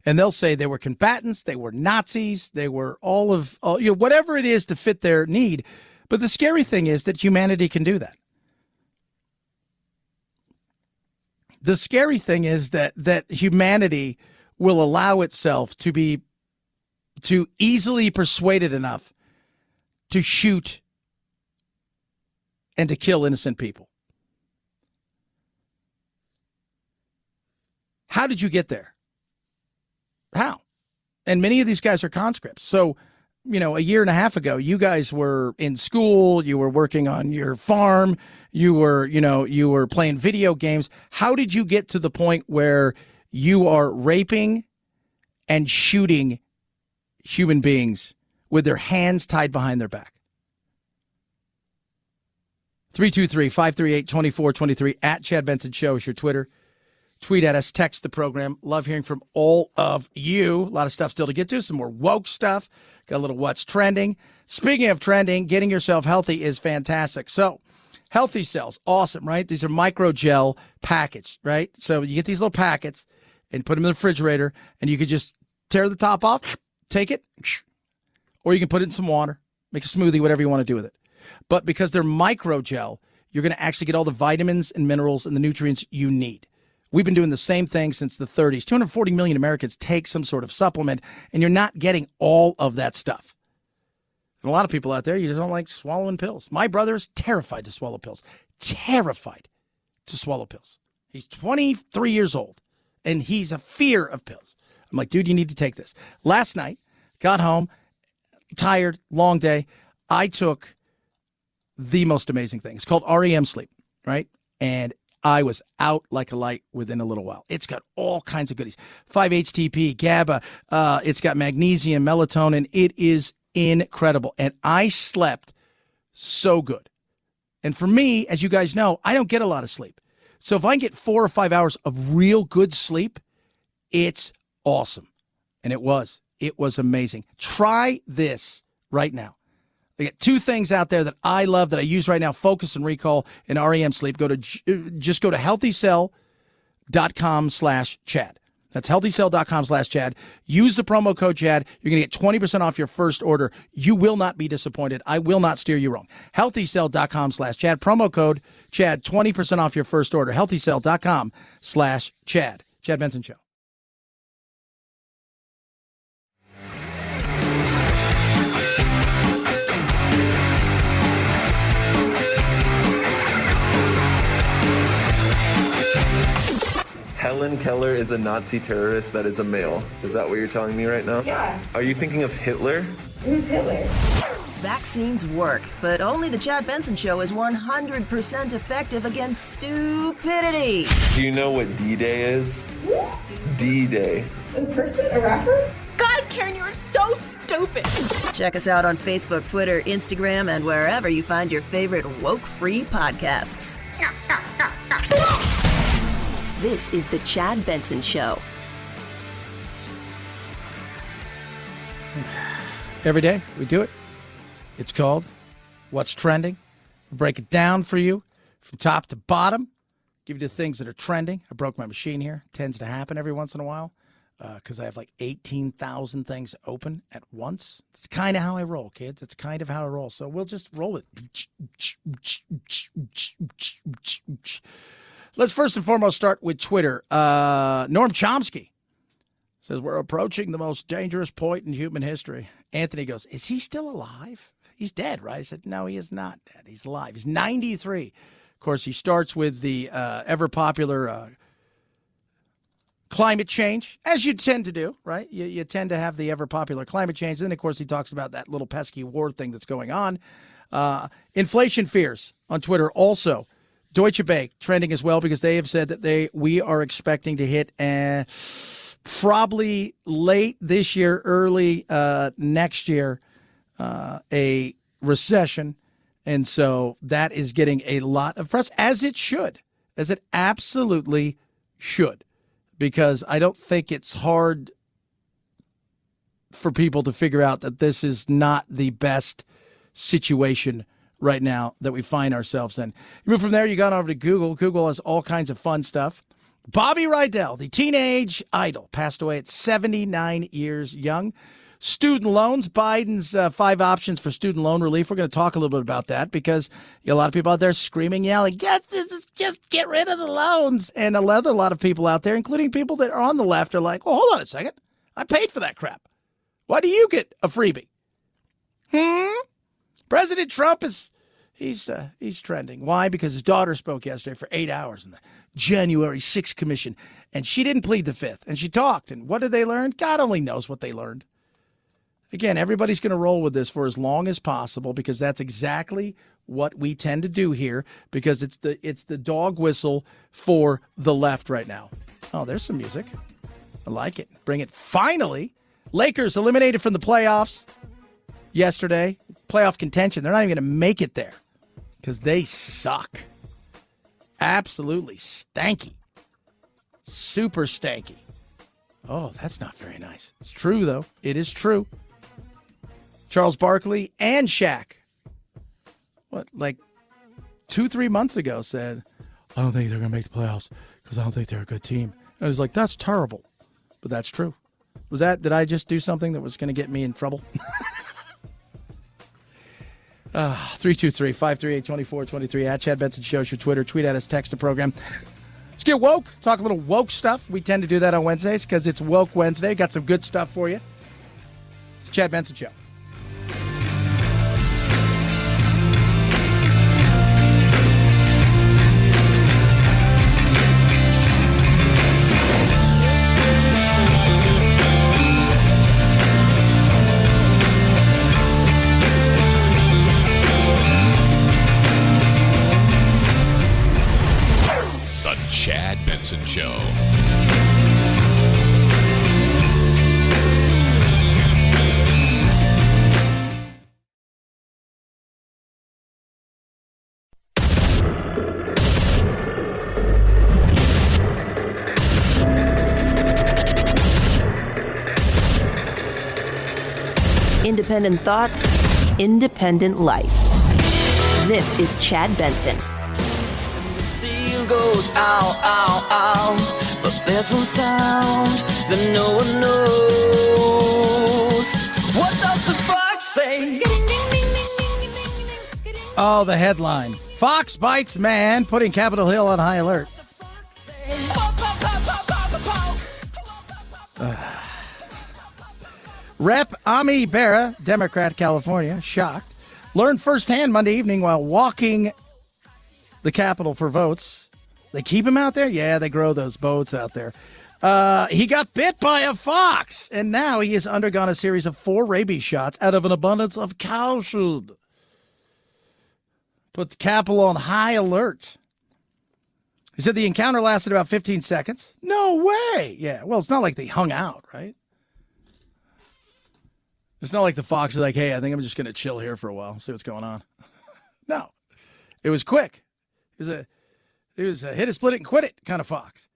and they'll say they were combatants, they were Nazis, they were whatever it is to fit their need. But the scary thing is that humanity can do that. The scary thing is that humanity will allow itself to be too easily persuaded enough to shoot and to kill innocent people. How did you get there? How? And many of these guys are conscripts. So, you know, a year and a half ago, you guys were in school, you were working on your farm, you were playing video games. How did you get to the point where you are raping and shooting human beings with their hands tied behind their back? 323-538-2423 at Chad Benson Show is your Twitter. Tweet at us, text the program. Love hearing from all of you. A lot of stuff still to get to. Some more woke stuff. Got a little what's trending. Speaking of trending, getting yourself healthy is fantastic. So, Healthy Cells, awesome, right? These are microgel packaged, right? So you get these little packets and put them in the refrigerator, and you could just tear the top off, take it, or you can put it in some water, make a smoothie, whatever you want to do with it. But because they're microgel, you're going to actually get all the vitamins and minerals and the nutrients you need. We've been doing the same thing since the 30s. 240 million Americans take some sort of supplement, and you're not getting all of that stuff. And a lot of people out there, you just don't like swallowing pills. My brother is terrified to swallow pills. Terrified to swallow pills. He's 23 years old, and he's a fear of pills. I'm like, dude, you need to take this. Last night, got home, tired, long day. I took the most amazing thing. It's called REM Sleep, right? And I was out like a light within a little while. It's got all kinds of goodies. 5-HTP, GABA. It's got magnesium, melatonin. It is incredible. And I slept so good. And for me, as you guys know, I don't get a lot of sleep. So if I can get 4 or 5 hours of real good sleep, it's awesome. And it was amazing. Try this right now. I got 2 things out there that I love that I use right now, Focus and Recall and REM Sleep. Just go to healthycell.com/Chad. That's healthycell.com/Chad. Use the promo code Chad. You're going to get 20% off your first order. You will not be disappointed. I will not steer you wrong. Healthycell.com/Chad. Promo code Chad. 20% off your first order. Healthycell.com/Chad. Chad Benson Show. Helen Keller is a Nazi terrorist that is a male. Is that what you're telling me right now? Yeah. Are you thinking of Hitler? Who's Hitler? Vaccines work, but only the Chad Benson Show is 100% effective against stupidity. Do you know what D-Day is? D-Day. A person? A rapper? God, Karen, you are so stupid. Check us out on Facebook, Twitter, Instagram, and wherever you find your favorite woke-free podcasts. This is the Chad Benson Show. Every day we do it. It's called What's Trending. We break it down for you from top to bottom. Give you the things that are trending. I broke my machine here. It tends to happen every once in a while because I have like 18,000 things open at once. It's kind of how I roll, kids. It's kind of how I roll. So we'll just roll it. Let's first and foremost start with Twitter. Noam Chomsky says, we're approaching the most dangerous point in human history. Anthony goes, is he still alive? He's dead, right? I said, no, he is not dead. He's alive. He's 93. Of course, he starts with the ever-popular climate change, as you tend to do, right? You tend to have the ever-popular climate change. Then, of course, he talks about that little pesky war thing that's going on. Inflation fears on Twitter also. Deutsche Bank trending as well because they have said that we are expecting to hit probably late this year, early next year, a recession. And so that is getting a lot of press, as it should, as it absolutely should, because I don't think it's hard for people to figure out that this is not the best situation right now that we find ourselves in. You move from there, you got over to Google. Google has all kinds of fun stuff. Bobby Rydell, the teenage idol, passed away at 79 years young. Student loans, Biden's 5 options for student loan relief. We're going to talk a little bit about that because you got a lot of people out there screaming, yelling, just get rid of the loans. And a lot of people out there, including people that are on the left, are like, well, hold on a second. I paid for that crap. Why do you get a freebie? President Trump he's trending. Why? Because his daughter spoke yesterday for 8 hours in the January 6th commission, and she didn't plead the fifth, and she talked. And what did they learn? God only knows what they learned. Again, everybody's going to roll with this for as long as possible because that's exactly what we tend to do here because it's the dog whistle for the left right now. Oh, there's some music. I like it. Bring it. Finally, Lakers eliminated from the playoffs yesterday. Playoff contention. They're not even going to make it there because they suck. Absolutely stanky. Super stanky. Oh, that's not very nice. It's true, though. It is true. Charles Barkley and Shaq, 2-3 months ago said, I don't think they're going to make the playoffs because I don't think they're a good team. And I was like, that's terrible. But that's true. Did I just do something that was going to get me in trouble? 323-538-2423 at Chad Benson Show. Your Twitter. Tweet at us. Text the program. Let's get woke. Talk a little woke stuff. We tend to do that on Wednesdays because it's Woke Wednesday. Got some good stuff for you. It's the Chad Benson Show. Chad Benson Show. Independent thoughts, independent life. This is Chad Benson. Goes ow, ow, ow, but There's one sound that no one knows. What does the fox say? Oh, the headline. Fox bites man, putting Capitol Hill on high alert. Rep. Ami Bera, Democrat, California, shocked. Learned firsthand Monday evening while walking the Capitol for votes. They keep him out there? Yeah, they grow those boats out there. He got bit by a fox, and now he has undergone a series of 4 rabies shots out of an abundance of caution. Put the Capitol on high alert. He said the encounter lasted about 15 seconds. No way. Yeah, well, it's not like they hung out, right? It's not like the fox is like, hey, I think I'm just going to chill here for a while, see what's going on. No, it was quick. It was a hit it, split it, and quit it kind of fox.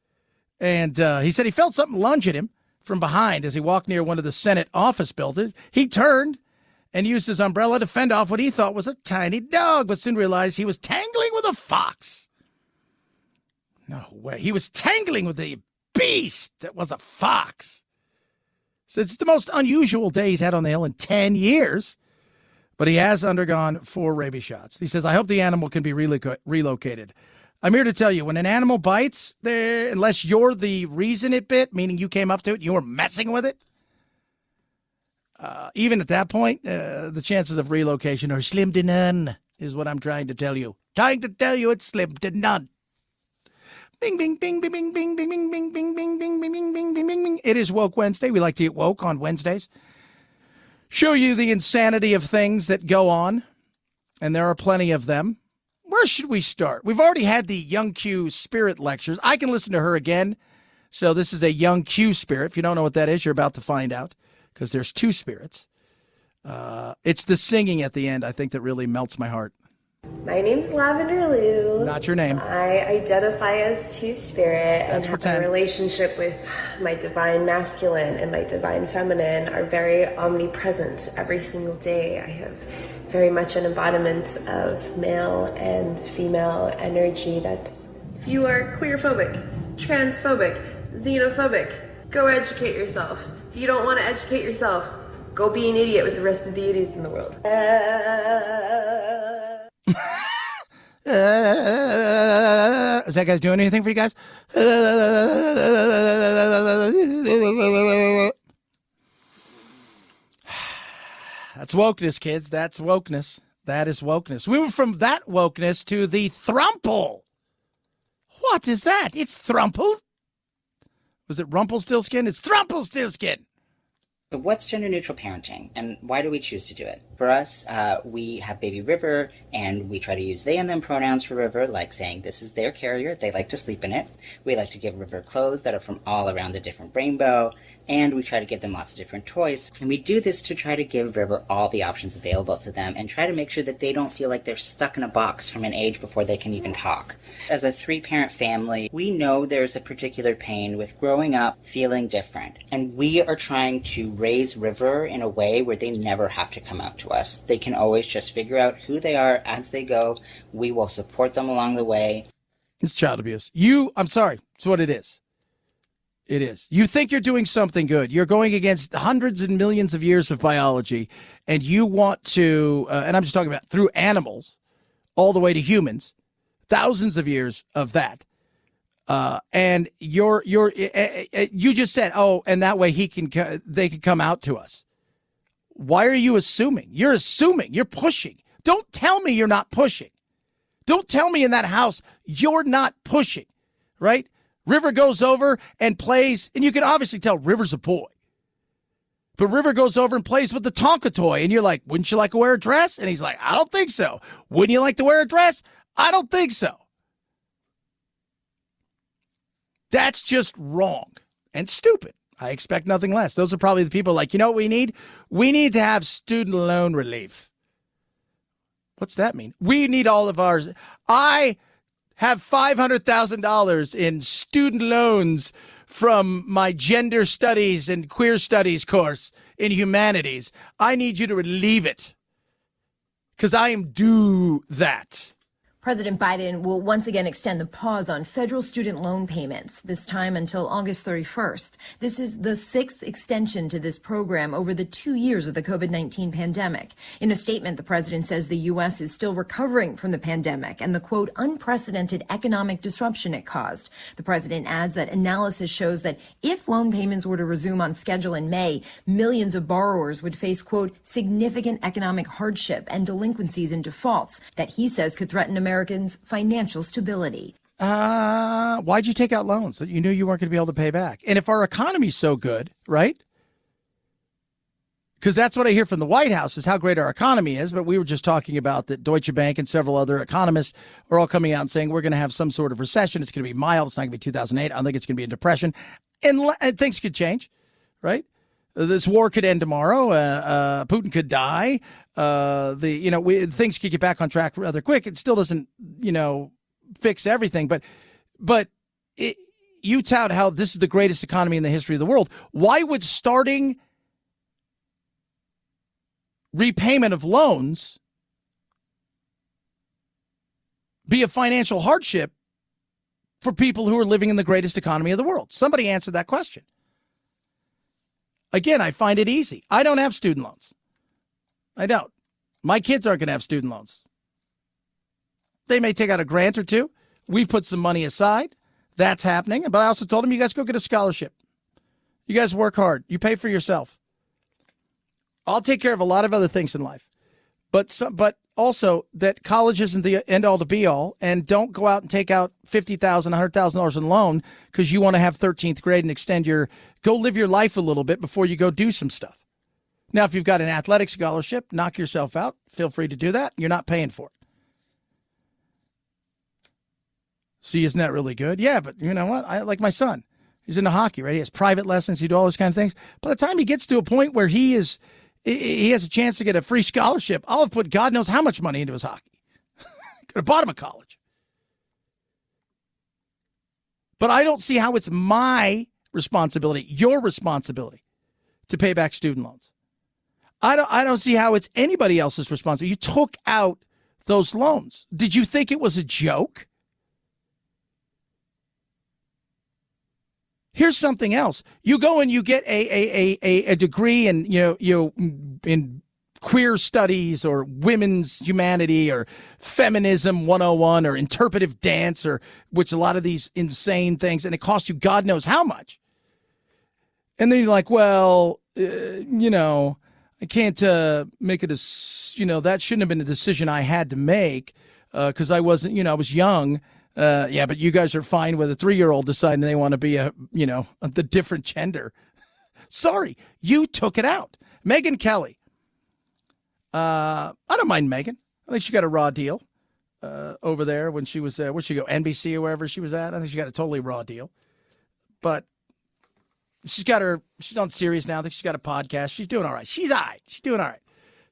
And he said he felt something lunge at him from behind as he walked near one of the Senate office buildings. He turned and used his umbrella to fend off what he thought was a tiny dog, but soon realized he was tangling with a fox. No way. He was tangling with the beast that was a fox. So it's the most unusual day he's had on the Hill in 10 years, but he has undergone 4 rabies shots. He says, I hope the animal can be relocated. I'm here to tell you, when an animal bites, unless you're the reason it bit, meaning you came up to it, you were messing with it, even at that point, the chances of relocation are slim to none, is what I'm trying to tell you. Trying to tell you it's slim to none. Bing, bing, bing, bing, bing, bing, bing, bing, bing, bing, bing, bing, bing, bing, bing, bing, bing. It is Woke Wednesday. We like to get woke on Wednesdays. Show you the insanity of things that go on, and there are plenty of them. Where should we start? We've already had the Young Q Spirit lectures. I can listen to her again. So this is a Young Q Spirit. If you don't know what that is, you're about to find out, because there's 2 spirits. It's the singing at the end, I think, that really melts my heart. My name's Lavender Lou. Not your name. I identify as Two-Spirit and have a relationship with my divine masculine and my divine feminine are very omnipresent every single day. I have very much an embodiment of male and female energy that if you are queerphobic, transphobic, xenophobic, go educate yourself. If you don't want to educate yourself, go be an idiot with the rest of the idiots in the world. Is that guys doing anything for you guys? That's wokeness, kids. That's wokeness. That is wokeness. We were from that wokeness to the thrumple. What is that? It's thrumple? Was it Rumpelstiltskin? It's Thrumplestiltskin. So what's gender-neutral parenting, and why do we choose to do it? For us, we have baby River, and we try to use they and them pronouns for River, like saying this is their carrier, they like to sleep in it. We like to give River clothes that are from all around the different rainbow, and we try to give them lots of different toys. And we do this to try to give River all the options available to them and try to make sure that they don't feel like they're stuck in a box from an age before they can even talk. As a 3-parent family, we know there's a particular pain with growing up feeling different. And we are trying to raise River in a way where they never have to come out to us. They can always just figure out who they are as they go. We will support them along the way. It's child abuse. I'm sorry. It's what it is. It is. You think you're doing something good. You're going against hundreds and millions of years of biology, and you want to, and I'm just talking about through animals, all the way to humans, thousands of years of that. And you just said, oh, and that way they can come out to us. Why are you assuming? You're assuming. You're pushing. Don't tell me you're not pushing. Don't tell me in that house you're not pushing, right? River goes over and plays, and you can obviously tell River's a boy. But River goes over and plays with the Tonka toy, and you're like, wouldn't you like to wear a dress? And he's like, I don't think so. Wouldn't you like to wear a dress? I don't think so. That's just wrong and stupid. I expect nothing less. Those are probably the people like, you know what we need? We need to have student loan relief. What's that mean? We need all of ours. I have $500,000 in student loans from my gender studies and queer studies course in humanities. I need you to relieve it because I am due that. President Biden will once again extend the pause on federal student loan payments, this time until August 31st. This is the 6th extension to this program over the 2 years of the COVID-19 pandemic. In a statement, the president says the U.S. is still recovering from the pandemic and the, quote, unprecedented economic disruption it caused. The president adds that analysis shows that if loan payments were to resume on schedule in May, millions of borrowers would face, quote, significant economic hardship and delinquencies and defaults that he says could threaten Americans' financial stability. Why'd you take out loans that you knew you weren't going to be able to pay back? And if our economy's so good, right? Because that's what I hear from the White House is how great our economy is. But we were just talking about that Deutsche Bank and several other economists are all coming out and saying we're going to have some sort of recession. It's going to be mild. It's not going to be 2008. I don't think it's going to be a depression. And things could change, right? This war could end tomorrow. Putin could die. Things could get back on track rather quick. It still doesn't, fix everything. But you tout how this is the greatest economy in the history of the world. Why would starting repayment of loans be a financial hardship for people who are living in the greatest economy of the world? Somebody answer that question. Again, I find it easy. I don't have student loans. I don't. My kids aren't going to have student loans. They may take out a grant or two. We've put some money aside. That's happening. But I also told them, you guys go get a scholarship. You guys work hard. You pay for yourself. I'll take care of a lot of other things in life. But also that college isn't the end all to be all. And don't go out and take out $50,000, $100,000 in loan because you want to have 13th grade and go live your life a little bit before you go do some stuff. Now, if you've got an athletic scholarship, knock yourself out. Feel free to do that. You're not paying for it. See, isn't that really good? Yeah, but you know what? I like my son. He's into hockey, right? He has private lessons. He do all those kind of things. By the time he gets to a point where he has a chance to get a free scholarship, I'll have put God knows how much money into his hockey. Could have bought him a college. But I don't see how it's my responsibility, your responsibility, to pay back student loans. I don't see how it's anybody else's responsibility. You took out those loans. Did you think it was a joke? Here's something else. You go and you get a degree in in queer studies or women's humanity or feminism 101 or interpretive dance or which a lot of these insane things, and it costs you God knows how much. And then you're like, well, I can't make that shouldn't have been a decision I had to make because I wasn't, I was young. Yeah, but you guys are fine with a 3-year-old deciding they want to be the different gender. Sorry, you took it out. Megyn Kelly. I don't mind Megyn. I think she got a raw deal over there when she was, where'd she go, NBC or wherever she was at? I think she got a totally raw deal. But she's on Sirius now. I think she's got a podcast. She's doing all right. She's all right. She's doing all right.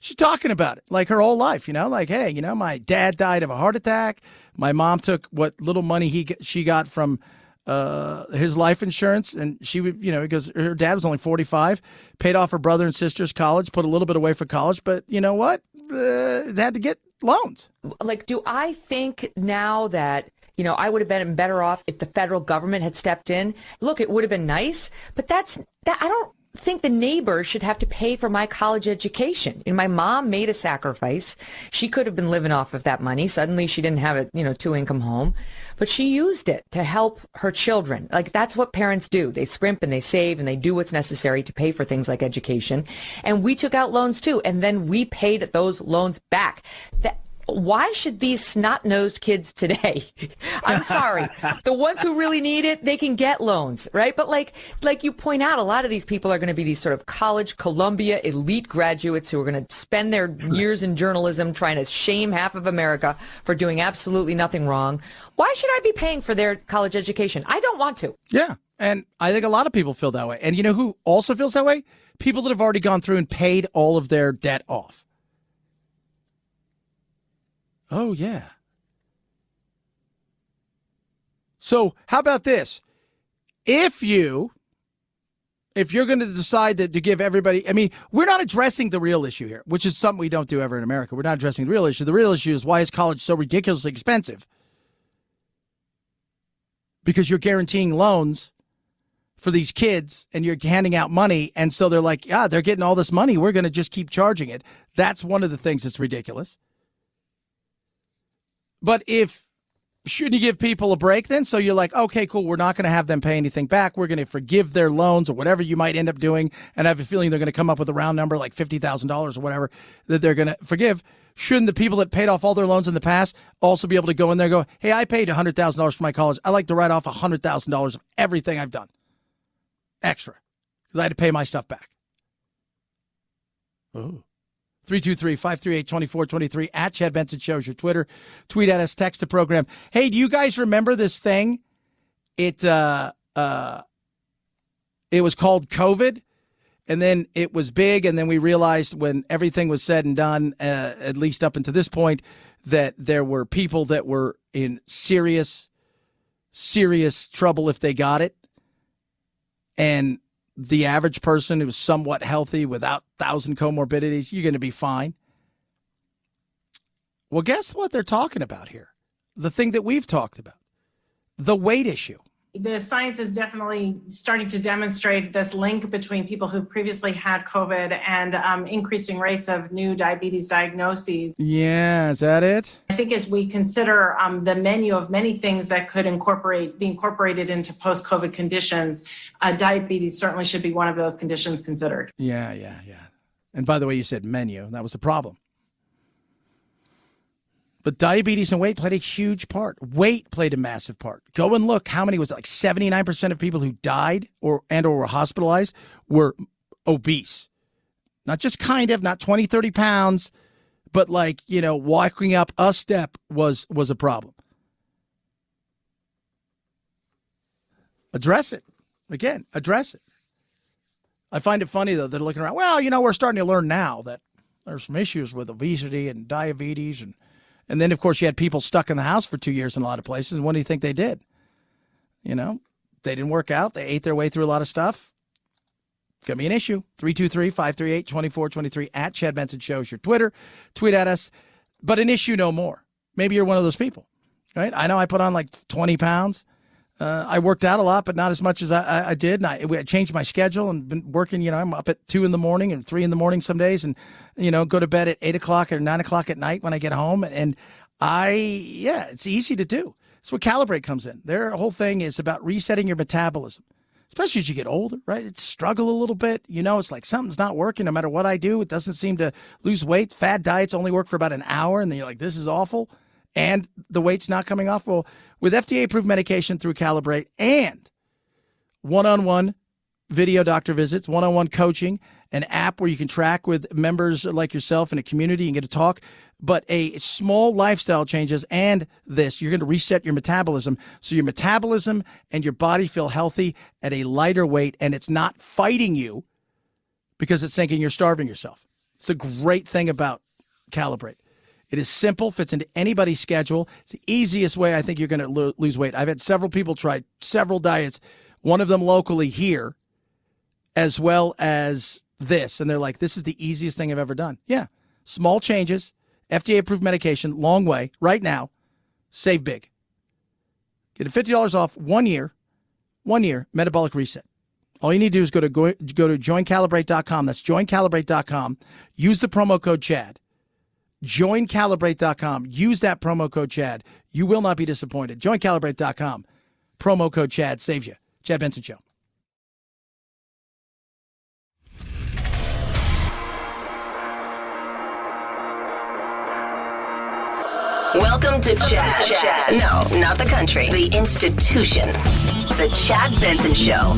She's talking about it like her whole life, like, hey, my dad died of a heart attack. My mom took what little money she got from his life insurance. And she would, because her dad was only 45, paid off her brother and sister's college, put a little bit away for college. But you know what? They had to get loans. Like, do I think now that, I would have been better off if the federal government had stepped in? Look, it would have been nice, but I don't think the neighbor should have to pay for my college education. And my mom made a sacrifice. She could have been living off of that money. Suddenly she didn't have a, 2-income home, but she used it to help her children. Like, that's what parents do. They scrimp and they save and they do what's necessary to pay for things like education. And we took out loans too. And then we paid those loans back. Why should these snot-nosed kids today, I'm sorry, the ones who really need it, they can get loans, right? But like you point out, a lot of these people are going to be these sort of college, Columbia elite graduates who are going to spend their years in journalism trying to shame half of America for doing absolutely nothing wrong. Why should I be paying for their college education? I don't want to. Yeah, and I think a lot of people feel that way. And you know who also feels that way? People that have already gone through and paid all of their debt off. Oh, yeah. So how about this? If you If you're going to decide that to give everybody, I mean, we're not addressing the real issue here, which is something we don't do ever in America. We're not addressing the real issue. The real issue is why is college so ridiculously expensive? Because you're guaranteeing loans for these kids and you're handing out money. And so they're like, yeah, they're getting all this money. We're going to just keep charging it. That's one of the things that's ridiculous. But shouldn't you give people a break then? So you're like, okay, cool. We're not going to have them pay anything back. We're going to forgive their loans or whatever you might end up doing. And I have a feeling they're going to come up with a round number like $50,000 or whatever that they're going to forgive. Shouldn't the people that paid off all their loans in the past also be able to go in there and go, hey, I paid $100,000 for my college. I like to write off $100,000 of everything I've done extra because I had to pay my stuff back. Oh. 323-538-2423 at Chad Benson Show is your Twitter. Tweet at us, text the program. Hey, do you guys remember this thing? It was called COVID, and then it was big, and then we realized when everything was said and done, at least up until this point, that there were people that were in serious trouble if they got it. And the average person who was somewhat healthy without 1,000 comorbidities, you're going to be fine. Well, guess what they're talking about here? The thing that we've talked about, the weight issue. The science is definitely starting to demonstrate this link between people who previously had COVID and increasing rates of new diabetes diagnoses. Yeah, is that it? I think as we consider the menu of many things that could be incorporated into post-COVID conditions, diabetes certainly should be one of those conditions considered. Yeah. And by the way, you said menu. That was the problem. But diabetes and weight played a huge part. Weight played a massive part. Go and look how many was it, like 79% of people who died or were hospitalized were obese. Not just not 20, 30 pounds, but like, walking up a step was a problem. Address it. Again, address it. I find it funny, though, they're looking around. Well, we're starting to learn now that there's some issues with obesity and diabetes and then, of course, you had people stuck in the house for 2 years in a lot of places. And what do you think they did? They didn't work out. They ate their way through a lot of stuff. It's going to be an issue. 323-538-2423 at Chad Benson Show is your Twitter. Tweet at us. But an issue no more. Maybe you're one of those people, right? I know I put on like 20 pounds. I worked out a lot, but not as much as I did. And I changed my schedule and been working, I'm up at 2 a.m. and 3 a.m. some days and, go to bed at 8 o'clock or 9 o'clock at night when I get home. And it's easy to do. That's where Calibrate comes in. Their whole thing is about resetting your metabolism, especially as you get older, right? It's struggle a little bit. It's like something's not working no matter what I do. It doesn't seem to lose weight. Fad diets only work for about an hour. And then you're like, this is awful. And the weight's not coming off. Well, with FDA-approved medication through Calibrate and one-on-one video doctor visits, one-on-one coaching, an app where you can track with members like yourself in a community and get to talk, but a small lifestyle changes and you're going to reset your metabolism so your metabolism and your body feel healthy at a lighter weight, and it's not fighting you because it's thinking you're starving yourself. It's a great thing about Calibrate. It is simple, fits into anybody's schedule. It's the easiest way I think you're going to lose weight. I've had several people try several diets, one of them locally here, as well as this. And they're like, this is the easiest thing I've ever done. Yeah. Small changes, FDA-approved medication, long way, right now. Save big. Get $50 off 1 year, metabolic reset. All you need to do is go to joincalibrate.com. That's joincalibrate.com. Use the promo code CHAD. JoinCalibrate.com. Use that promo code CHAD. You will not be disappointed. JoinCalibrate.com. Promo code CHAD saves you. Chad Benson Show. Welcome to Chad. No, not the country. The institution. The Chad Benson Show.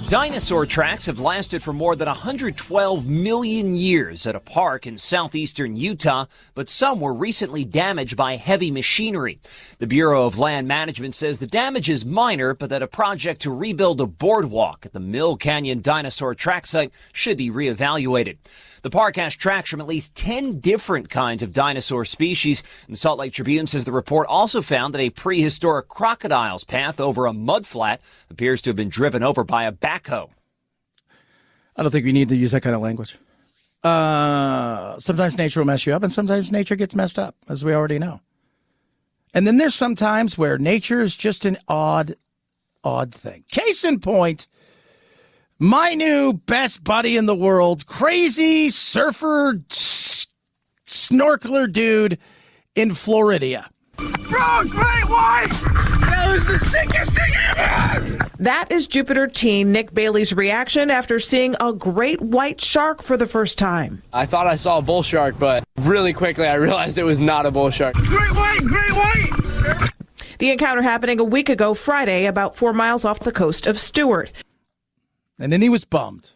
Dinosaur tracks have lasted for more than 112 million years at a park in southeastern Utah, but some were recently damaged by heavy machinery. The Bureau of Land Management says the damage is minor, but that a project to rebuild a boardwalk at the Mill Canyon Dinosaur track site should be reevaluated. The park has tracks from at least 10 different kinds of dinosaur species. And the Salt Lake Tribune says the report also found that a prehistoric crocodile's path over a mudflat appears to have been driven over by a backhoe. I don't think we need to use that kind of language. Sometimes nature will mess you up, and sometimes nature gets messed up, as we already know. And then there's some times where nature is just an odd thing. Case in point, my new best buddy in the world, crazy surfer, snorkeler dude in Florida. Bro, great white! That was the sickest thing ever! That is Jupiter teen Nick Bailey's reaction after seeing a great white shark for the first time. I thought I saw a bull shark, but really quickly I realized it was not a bull shark. Great white! Great white! The encounter happening a week ago Friday, about 4 miles off the coast of Stewart. And then he was bummed.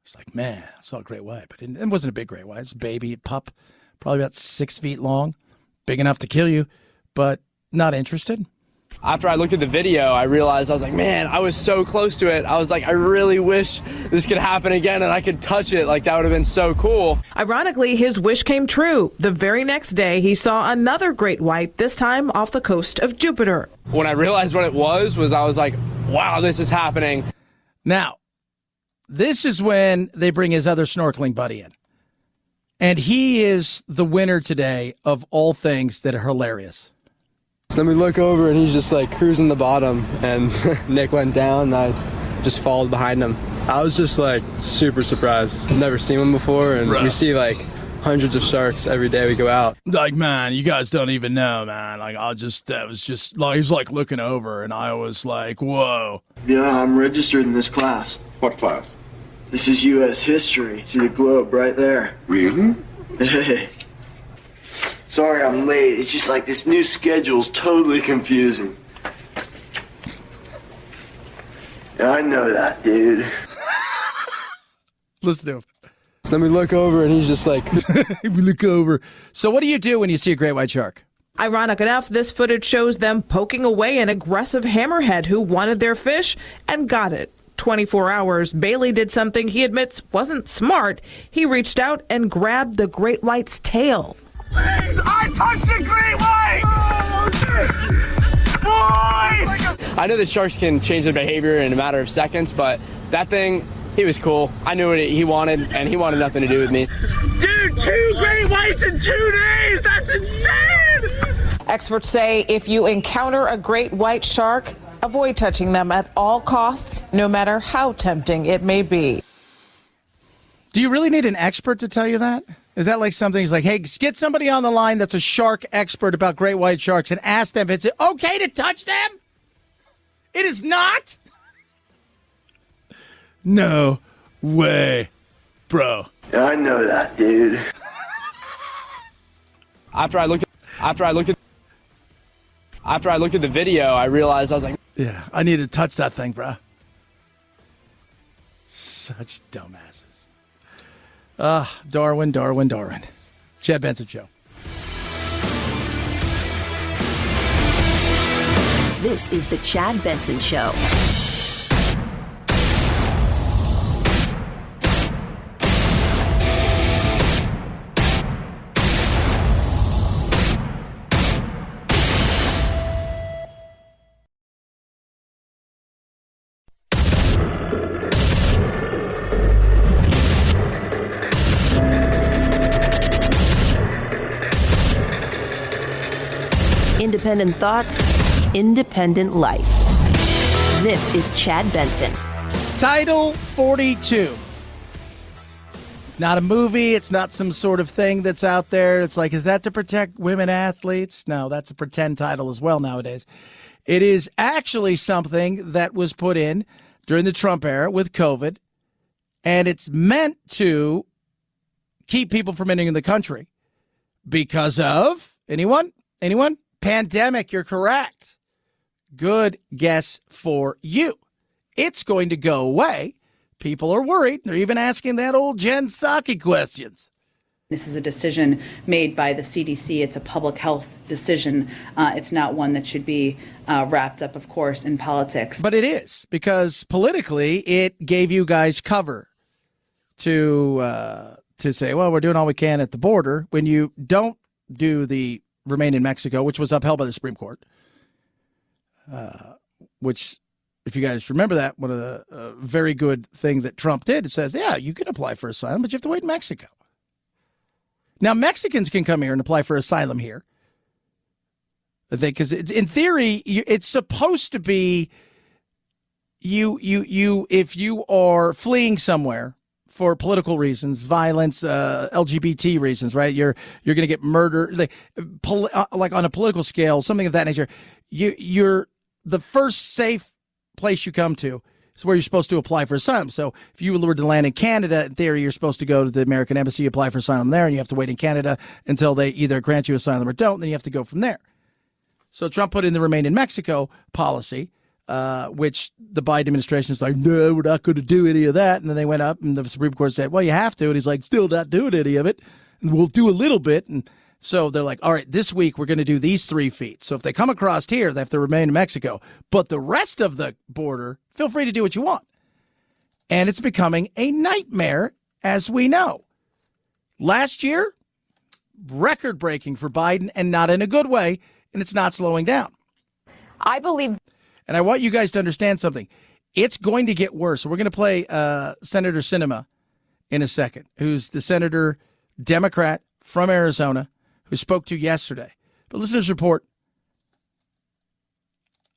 He's like, man, I saw a great white, but it wasn't a big great white. It's a baby pup, probably about 6 feet long, big enough to kill you, but not interested. After I looked at the video, I realized, I was like, man, I was so close to it. I was like, I really wish this could happen again and I could touch it. Like, that would have been so cool. Ironically, his wish came true. The very next day, he saw another great white, this time off the coast of Jupiter. When I realized what it was I was like, wow, this is happening. Now, this is when they bring his other snorkeling buddy in. And he is the winner today of all things that are hilarious. So then we look over and he's just like cruising the bottom and Nick went down and I just followed behind him. I was just like super surprised. Never seen one before and we see like hundreds of sharks every day we go out. Like, man, you guys don't even know, man. Like, that was just like, he was like looking over and I was like, whoa. Yeah, I'm registered in this class. What class? This is U.S. history. See the globe right there. Really? Hey. Sorry I'm late. It's just like this new schedule's totally confusing. Yeah, I know that, dude. Listen to him. So then we look over and he's just like... we look over. So what do you do when you see a great white shark? Ironic enough, this footage shows them poking away an aggressive hammerhead who wanted their fish and got it. 24 hours, Bailey did something he admits wasn't smart. He reached out and grabbed the great white's tail. Please, I touched the great white! Oh, boy! I know that sharks can change their behavior in a matter of seconds, but that thing, he was cool. I knew what he wanted, and he wanted nothing to do with me. Dude, 2 great whites in 2 days! That's insane! Experts say if you encounter a great white shark, avoid touching them at all costs, no matter how tempting it may be. Do you really need an expert to tell you that? Is that like something he's like, hey, get somebody on the line that's a shark expert about great white sharks and ask them if it's okay to touch them? It is not? No way, bro. Yeah, I know that, dude. After I looked at the video, I realized, I was like, yeah, I need to touch that thing, bro. Such dumbasses. Darwin. Chad Benson Show. This is the Chad Benson Show. Independent thoughts, independent life. This is Chad Benson. Title 42. It's not a movie. It's not some sort of thing that's out there. It's like, is that to protect women athletes? No, that's a pretend title as well nowadays. It is actually something that was put in during the Trump era with COVID, and it's meant to keep people from entering the country because of, anyone? Pandemic, you're correct. Good guess for you. It's going to go away. People are worried. They're even asking that old Jen Psaki questions. This is a decision made by the CDC. It's a public health decision. It's not one that should be wrapped up, of course, in politics. But it is, because politically it gave you guys cover to to say, well, we're doing all we can at the border when you don't do the remain in Mexico, which was upheld by the Supreme Court, which, if you guys remember that, one of the very good thing that Trump did, it says, yeah, you can apply for asylum, but you have to wait in Mexico. Now, Mexicans can come here and apply for asylum here. I think because in theory, it's supposed to be you if you are fleeing somewhere for political reasons, violence, LGBT reasons, right? You're going to get murdered, like on a political scale, something of that nature. You're the first safe place you come to is where you're supposed to apply for asylum. So if you were to land in Canada, in theory, you're supposed to go to the American embassy, apply for asylum there, and you have to wait in Canada until they either grant you asylum or don't. Then you have to go from there. So Trump put in the remain in Mexico policy, which the Biden administration is like, no, we're not going to do any of that. And then they went up and the Supreme Court said, well, you have to. And he's like, still not doing any of it. And we'll do a little bit. And so they're like, all right, this week we're going to do these 3 feet. So if they come across here, they have to remain in Mexico. But the rest of the border, feel free to do what you want. And it's becoming a nightmare, as we know. Last year, record-breaking for Biden, and not in a good way. And it's not slowing down. I believe. And I want you guys to understand something. It's going to get worse. So we're going to play Senator Sinema in a second, who's the senator, Democrat from Arizona, who spoke to yesterday. But listeners report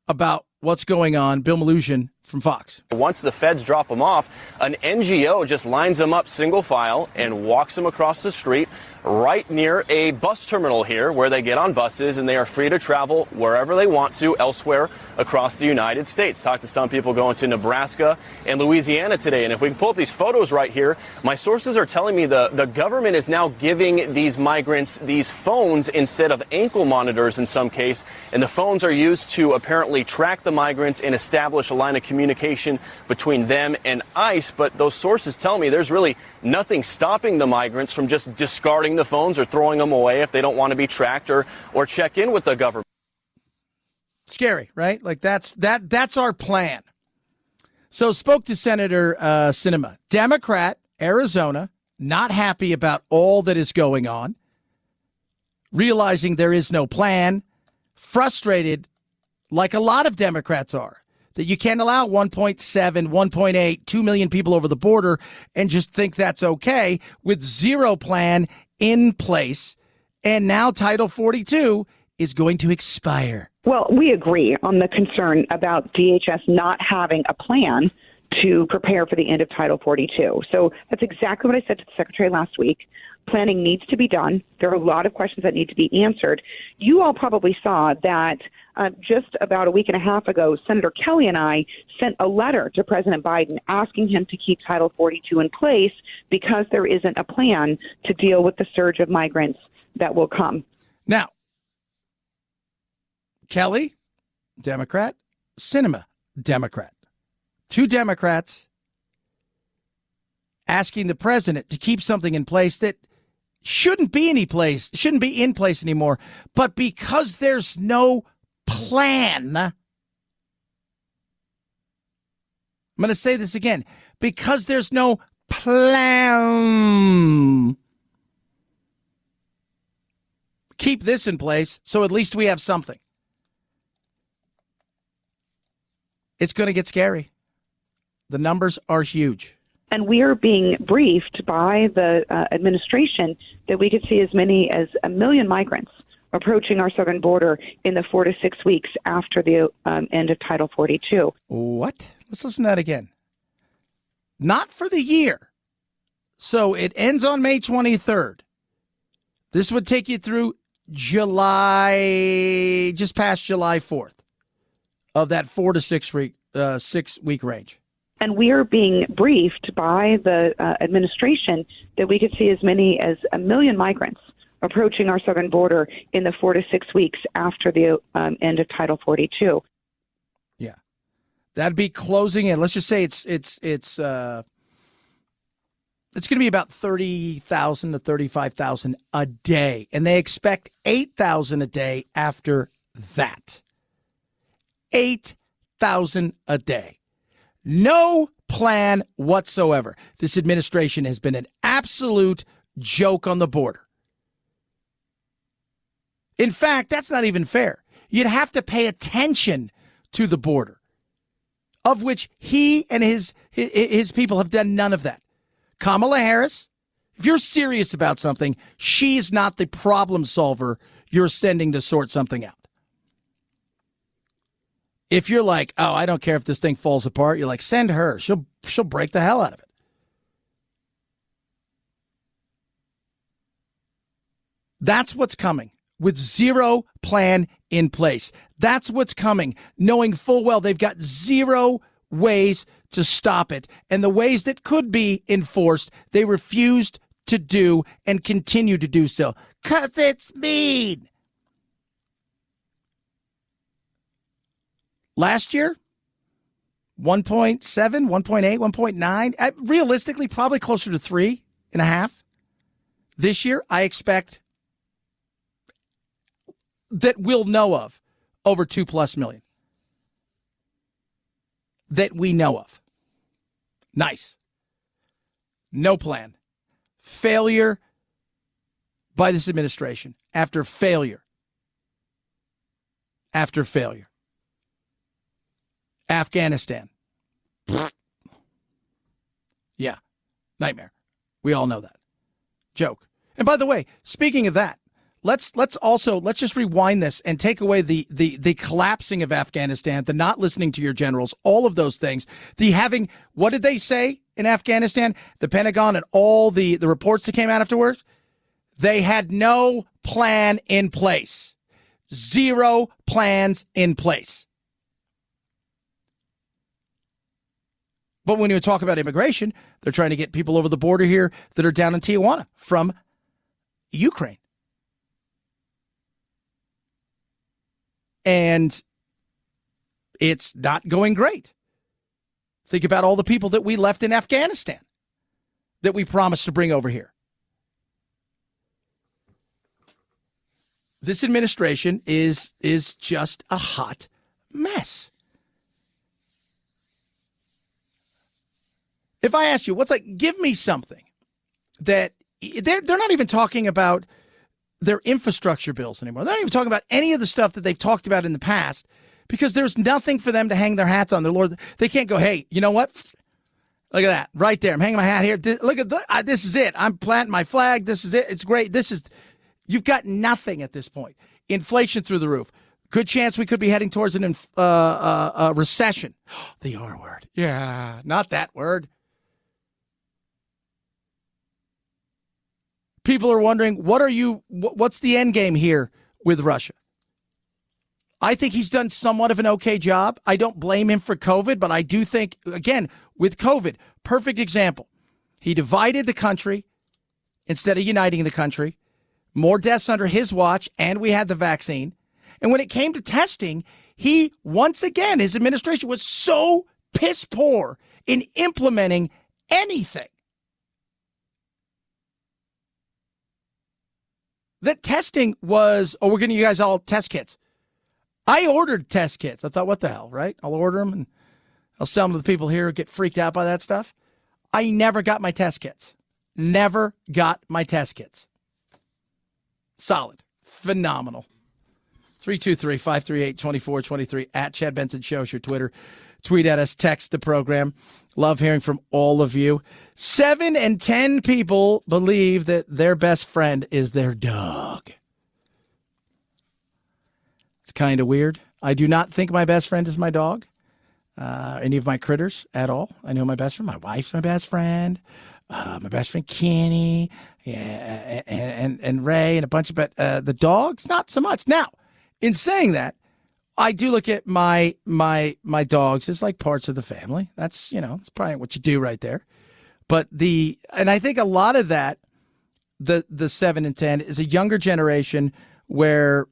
about what's going on. Bill Malugin from Fox. Once the feds drop them off, an NGO just lines them up single file and walks them across the street right near a bus terminal here where they get on buses and they are free to travel wherever they want to elsewhere across the United States. Talked to some people going to Nebraska and Louisiana today. And if we can pull up these photos right here, my sources are telling me the government is now giving these migrants these phones instead of ankle monitors in some case. And the phones are used to apparently track the migrants and establish a line of communication between them and ICE. But those sources tell me there's really nothing stopping the migrants from just discarding the phones or throwing them away if they don't want to be tracked or check in with the government. Scary, right? Like that's our plan. So spoke to Senator Sinema, Democrat, Arizona, not happy about all that is going on, realizing there is no plan, frustrated like a lot of Democrats are, that you can't allow 1.7, 1.8, 2 million people over the border and just think that's okay with zero plan in place. And now Title 42 is going to expire. Well, we agree on the concern about DHS not having a plan to prepare for the end of Title 42. So that's exactly what I said to the Secretary last week. Planning needs to be done. There are a lot of questions that need to be answered. You all probably saw that just about a week and a half ago, Senator Kelly and I sent a letter to President Biden asking him to keep Title 42 in place because there isn't a plan to deal with the surge of migrants that will come. Now, Kelly, Democrat, Sinema, Democrat. 2 Democrats asking the president to keep something in place that shouldn't be in place anymore, but because there's no plan. I'm going to say this again. Because there's no plan. Keep this in place so at least we have something. It's going to get scary. The numbers are huge. And we are being briefed by the administration that we could see as many as 1 million migrants approaching our southern border in the 4 to 6 weeks after the end of Title 42. What? Let's listen to that again. Not for the year. So it ends on May 23rd. This would take you through July, just past July 4th of that 4 to 6 week range. And we are being briefed by the administration that we could see as many as 1 million migrants approaching our southern border in the 4 to 6 weeks after the end of Title 42. Yeah, that'd be closing in. Let's just say it's going to be about 30,000 to 35,000 a day, and they expect 8,000 a day after that. 8,000 a day. No plan whatsoever. This administration has been an absolute joke on the border. In fact, that's not even fair. You'd have to pay attention to the border, of which he and his people have done none of that. Kamala Harris, if you're serious about something, she's not the problem solver you're sending to sort something out. If you're like, oh, I don't care if this thing falls apart, you're like, send her. She'll break the hell out of it. That's what's coming with zero plan in place. That's what's coming, knowing full well they've got zero ways to stop it. And the ways that could be enforced, they refused to do and continue to do so. 'Cause it's mean. Last year, 1.7, 1.8, 1.9. Realistically, probably closer to 3.5. This year, I expect that we'll know of over 2+ million. That we know of. Nice. No plan. Failure by this administration after failure. After failure. Afghanistan. Yeah. Nightmare. We all know that. Joke. And by the way, speaking of that, let's just rewind this and take away the collapsing of Afghanistan, the not listening to your generals, all of those things. What did they say in Afghanistan? The Pentagon and all the reports that came out afterwards? They had no plan in place. Zero plans in place. But when you talk about immigration, they're trying to get people over the border here that are down in Tijuana from Ukraine. And it's not going great. Think about all the people that we left in Afghanistan that we promised to bring over here. This administration is just a hot mess. If I asked you, give me something that they're not even talking about their infrastructure bills anymore. They're not even talking about any of the stuff that they've talked about in the past because there's nothing for them to hang their hats on. Their Lord, they can't go, hey, you know what? Look at that right there. I'm hanging my hat here. Look at this is it. I'm planting my flag. This is it. It's great. You've got nothing at this point. Inflation through the roof. Good chance we could be heading towards a recession. The R word. Yeah, not that word. People are wondering, what's the end game here with Russia? I think he's done somewhat of an okay job. I don't blame him for COVID, but I do think, again, with COVID, perfect example. He divided the country instead of uniting the country. More deaths under his watch, and we had the vaccine. And when it came to testing, he, once again, his administration was so piss poor in implementing anything. That testing was, we're getting you guys all test kits. I ordered test kits. I thought, what the hell, right? I'll order them and I'll sell them to the people here who get freaked out by that stuff. I never got my test kits. Never got my test kits. Solid. Phenomenal. 323-538-2423 at Chad Benson Show is your Twitter. Tweet at us, text the program. Love hearing from all of you. 7 in 10 people believe that their best friend is their dog. It's kind of weird. I do not think my best friend is my dog, any of my critters at all. I know my best friend. My wife's my best friend. My best friend Kenny, and Ray, and a bunch of the dogs. Not so much. Now, in saying that, I do look at my dogs as like parts of the family. That's, it's probably what you do right there. But and I think a lot of that, the 7 and 10 is a younger generation where,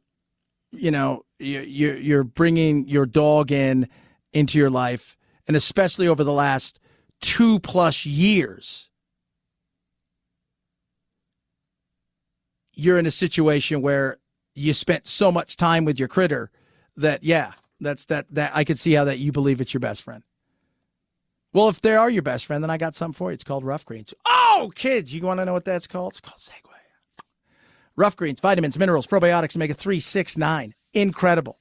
you're bringing your dog into your life, and especially over the last 2+ years, you're in a situation where you spent so much time with your critter that, yeah, that I could see how that you believe it's your best friend. Well, if they are your best friend, then I got something for you. It's called Rough Greens. Oh, kids, you want to know what that's called? It's called Segway. Rough Greens, vitamins, minerals, probiotics, omega-3, 6, 9. Incredible.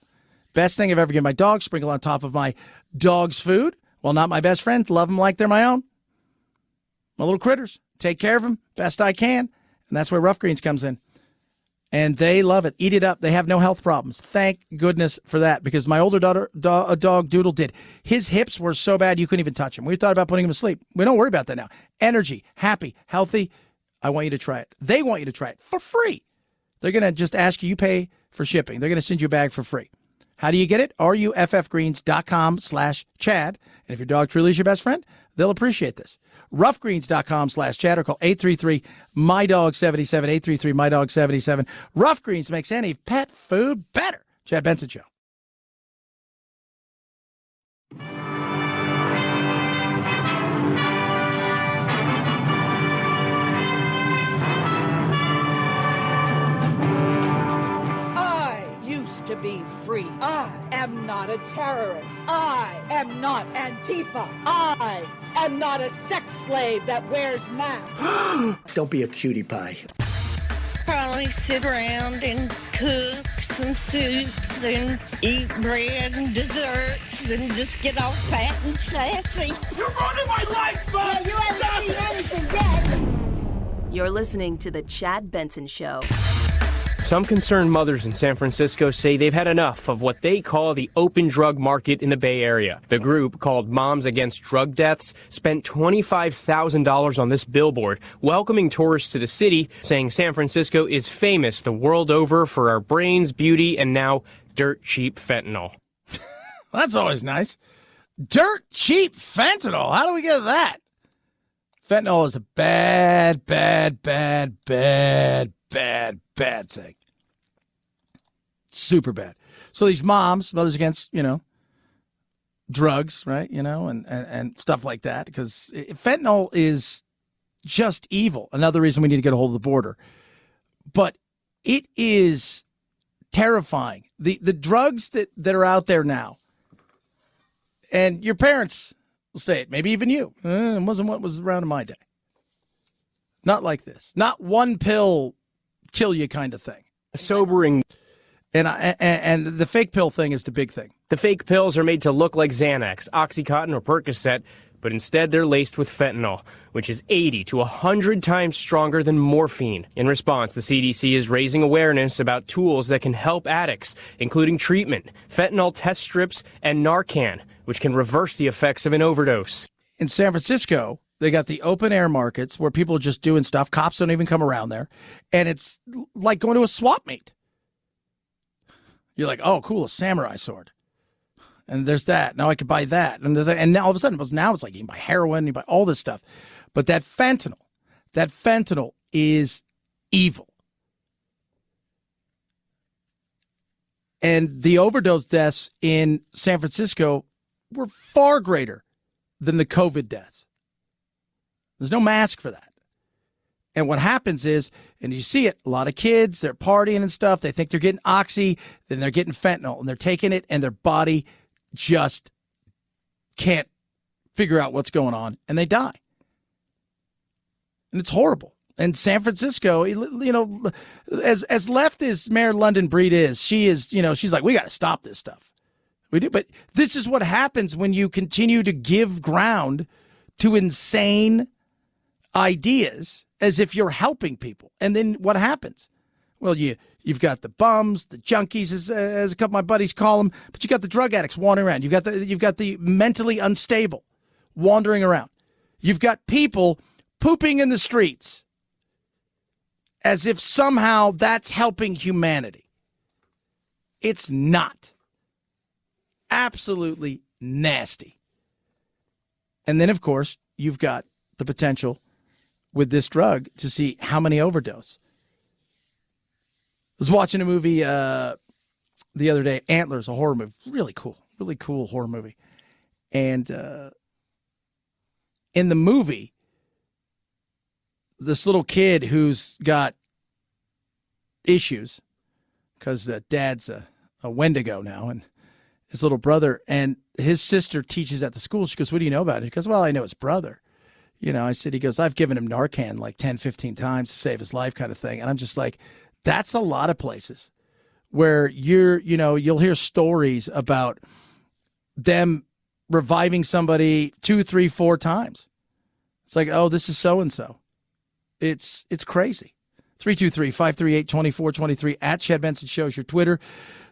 Best thing I've ever given my dog. Sprinkle on top of my dog's food. Well, not my best friend. Love them like they're my own. My little critters. Take care of them best I can. And that's where Rough Greens comes in. And they love it. Eat it up. They have no health problems. Thank goodness for that, because my older dog Doodle did. His hips were so bad you couldn't even touch him. We thought about putting him to sleep. We don't worry about that now. Energy, happy, healthy. I want you to try it. They want you to try it for free. They're going to just ask you. You pay for shipping. They're going to send you a bag for free. How do you get it? ruffgreens.com/Chad. And if your dog truly is your best friend, they'll appreciate this. Ruffgreens.com/Chad or call 833-MY-DOG-77, 833-MY-DOG-77. Rough Greens makes any pet food better. Chad Benson Show. To be free. I am not a terrorist. I am not Antifa. I am not a sex slave that wears masks. Don't be a cutie pie. Probably sit around and cook some soups and eat bread and desserts and just get all fat and sassy. You're ruining my life, bud! You haven't seen anything yet. You're listening to The Chad Benson Show. Some concerned mothers in San Francisco say they've had enough of what they call the open drug market in the Bay Area. The group, called Moms Against Drug Deaths, spent $25,000 on this billboard, welcoming tourists to the city, saying San Francisco is famous the world over for our brains, beauty, and now dirt cheap fentanyl. That's always nice. Dirt cheap fentanyl. How do we get that? Fentanyl is a bad thing. Super bad. So these mothers against, drugs, right? And stuff like that, because fentanyl is just evil. Another reason we need to get a hold of the border. But it is terrifying. The drugs that are out there now, and your parents will say it, maybe even you. It wasn't what was around in my day. Not like this. Not one pill kill you kind of thing. Sobering. And the fake pill thing is the big thing. The fake pills are made to look like Xanax, Oxycontin, or Percocet, but instead they're laced with fentanyl, which is 80 to 100 times stronger than morphine. In response, the CDC is raising awareness about tools that can help addicts, including treatment, fentanyl test strips, and Narcan, which can reverse the effects of an overdose. In San Francisco, they got the open air markets where people are just doing stuff. Cops don't even come around there. And it's like going to a swap meet. You're like, oh, cool, a samurai sword. And there's that. Now I could buy that. And there's that. And now all of a sudden, now it's like you can buy heroin, you buy all this stuff. But that fentanyl is evil. And the overdose deaths in San Francisco were far greater than the COVID deaths. There's no mask for that. And what happens is, and you see it, a lot of kids, they're partying and stuff. They think they're getting oxy, then they're getting fentanyl, and they're taking it, and their body just can't figure out what's going on, and they die. And it's horrible. And San Francisco, as left as Mayor London Breed is, she's like, we got to stop this stuff. We do, but this is what happens when you continue to give ground to insane ideas as if you're helping people. And then what happens? Well, you've got the bums, the junkies, as a couple of my buddies call them, but you got the drug addicts wandering around. You've got the mentally unstable wandering around. You've got people pooping in the streets as if somehow that's helping humanity. It's not. Absolutely nasty. And then, of course, you've got the potential with this drug to see how many overdose. I was watching a movie the other day, Antlers, a horror movie. Really cool horror movie. And in the movie, this little kid who's got issues because dad's a Wendigo now and his little brother, and his sister teaches at the school. She goes, what do you know about it? He goes, well, I know his brother. I said, he goes, I've given him Narcan like 10, 15 times to save his life kind of thing. And I'm just like, that's a lot of places where you'll hear stories about them reviving somebody 2, 3, 4 times. It's like, oh, this is so-and-so. It's crazy. 323-538-2423 at Chad Benson Show is your Twitter.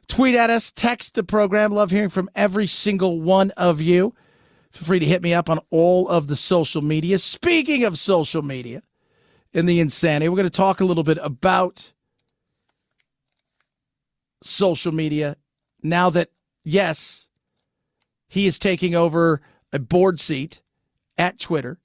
Tweet at us, text the program. Love hearing from every single one of you. Feel free to hit me up on all of the social media. Speaking of social media and the insanity, we're going to talk a little bit about social media now that, yes, he is taking over a board seat at Twitter.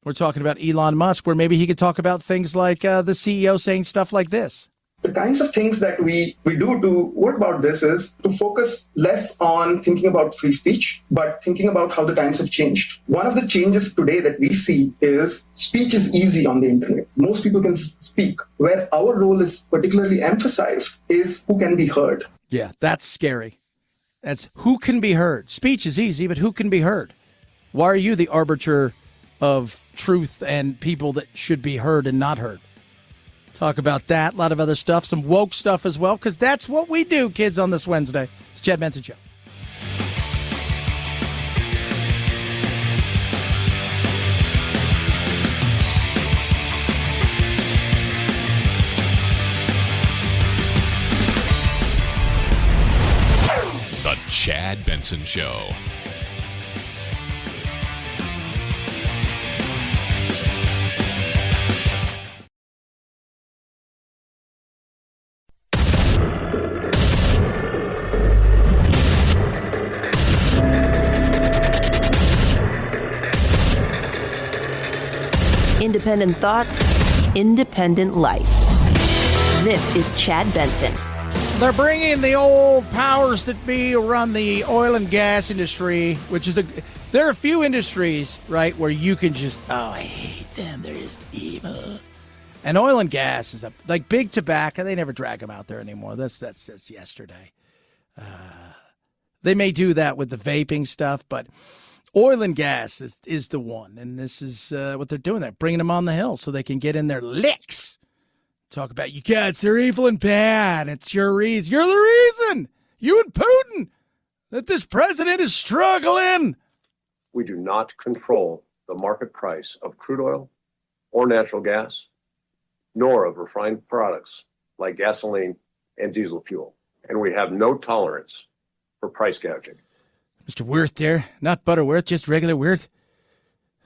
We're talking about Elon Musk, where maybe he could talk about things like the CEO saying stuff like this. The kinds of things that we do to work about this is to focus less on thinking about free speech, but thinking about how the times have changed. One of the changes today that we see is speech is easy on the internet. Most people can speak. Where our role is particularly emphasized is who can be heard. Yeah, that's scary. That's who can be heard. Speech is easy, but who can be heard? Why are you the arbiter of truth and people that should be heard and not heard? Talk about that, a lot of other stuff, some woke stuff as well, because that's what we do, kids, on this Wednesday. It's the Chad Benson Show. The Chad Benson Show. Independent thoughts, independent life. This is Chad Benson. They're bringing the old powers that be who run the oil and gas industry, which is there are a few industries, right, where you can just, I hate them. They're just evil. And oil and gas is like big tobacco. They never drag them out there anymore. That's yesterday. They may do that with the vaping stuff, but oil and gas is the one. And this is what they're doing. They're bringing them on the hill so they can get in their licks. Talk about, you guys, they're evil and bad. It's your reason. You're the reason, you and Putin, that this president is struggling. We do not control the market price of crude oil or natural gas, nor of refined products like gasoline and diesel fuel. And we have no tolerance for price gouging. Mr. Wirth there, not Butterworth, just regular Wirth.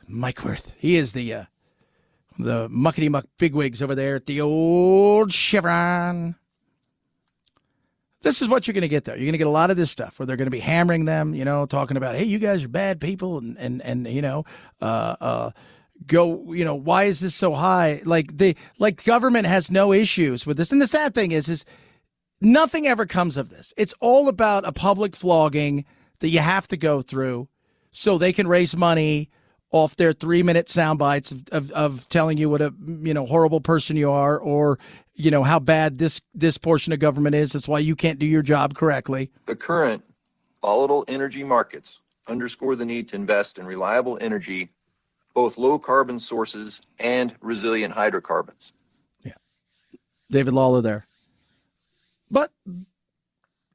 Mike Wirth. He is the muckety-muck bigwigs over there at the old Chevron. This is what you're going to get, though. You're going to get a lot of this stuff where they're going to be hammering them, talking about, hey, you guys are bad people, and why is this so high? Like government has no issues with this. And the sad thing is nothing ever comes of this. It's all about a public flogging that you have to go through so they can raise money off their 3-minute sound bites of telling you what a horrible person you are, or how bad this portion of government is. That's why you can't do your job correctly. The current volatile energy markets underscore the need to invest in reliable energy, both low carbon sources and resilient hydrocarbons. Yeah. David Lawler there. But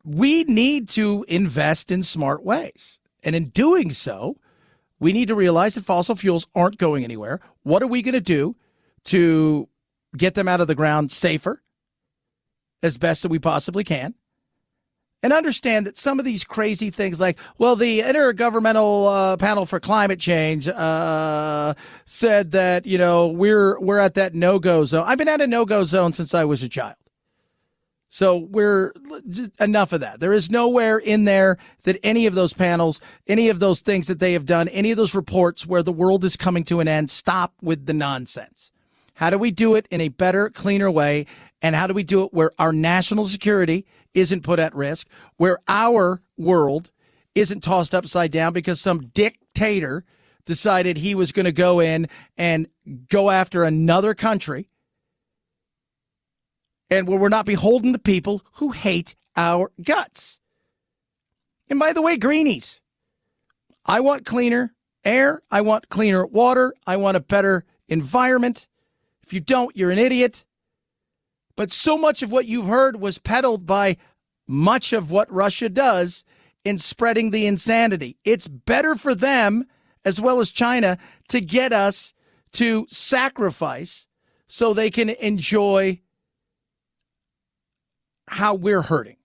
we need to invest in smart ways. And in doing so, we need to realize that fossil fuels aren't going anywhere. What are we going to do to get them out of the ground safer as best that we possibly can? And understand that some of these crazy things like, well, the Intergovernmental Panel for Climate Change said that, we're at that no-go zone. I've been at a no-go zone since I was a child. So we're enough of that. There is nowhere in there that any of those panels, any of those things that they have done, any of those reports where the world is coming to an end, stop with the nonsense. How do we do it in a better, cleaner way? And how do we do it where our national security isn't put at risk, where our world isn't tossed upside down because some dictator decided he was going to go in and go after another country, and where we're not beholden to people who hate our guts? And by the way, greenies, I want cleaner air. I want cleaner water. I want a better environment. If you don't, you're an idiot. But so much of what you've heard was peddled by much of what Russia does in spreading the insanity. It's better for them, as well as China, to get us to sacrifice so they can enjoy how we're hurting.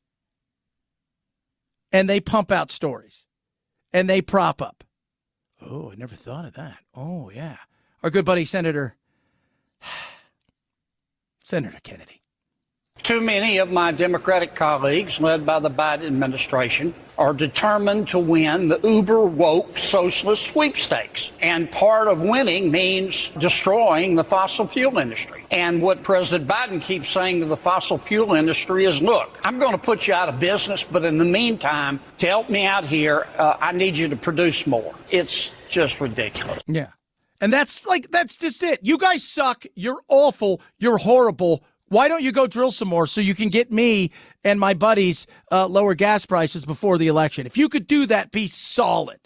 And they pump out stories. And they prop up. Oh, I never thought of that. Oh, yeah. Our good buddy, Senator Kennedy. Too many of my Democratic colleagues, led by the Biden administration, are determined to win the uber-woke socialist sweepstakes. And part of winning means destroying the fossil fuel industry. And what President Biden keeps saying to the fossil fuel industry is, look, I'm going to put you out of business, but in the meantime, to help me out here, I need you to produce more. It's just ridiculous. Yeah. And that's just it. You guys suck. You're awful. You're horrible. Why don't you go drill some more so you can get me and my buddies lower gas prices before the election? If you could do that, be solid.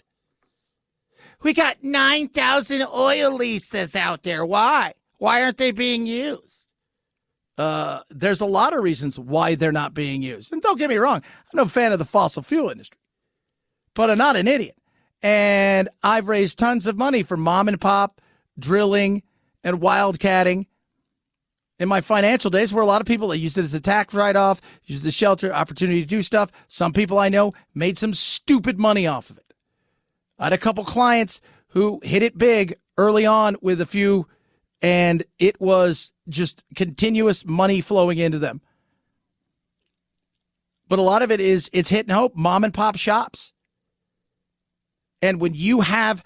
We got 9,000 oil leases out there. Why? Why aren't they being used? There's a lot of reasons why they're not being used. And don't get me wrong, I'm no fan of the fossil fuel industry. But I'm not an idiot. And I've raised tons of money for mom and pop drilling and wildcatting in my financial days, where a lot of people, they use it as a tax write-off, use the shelter, opportunity to do stuff. Some people I know made some stupid money off of it. I had a couple clients who hit it big early on with a few, and it was just continuous money flowing into them. But a lot of it is, it's hit and hope, mom and pop shops. And when you have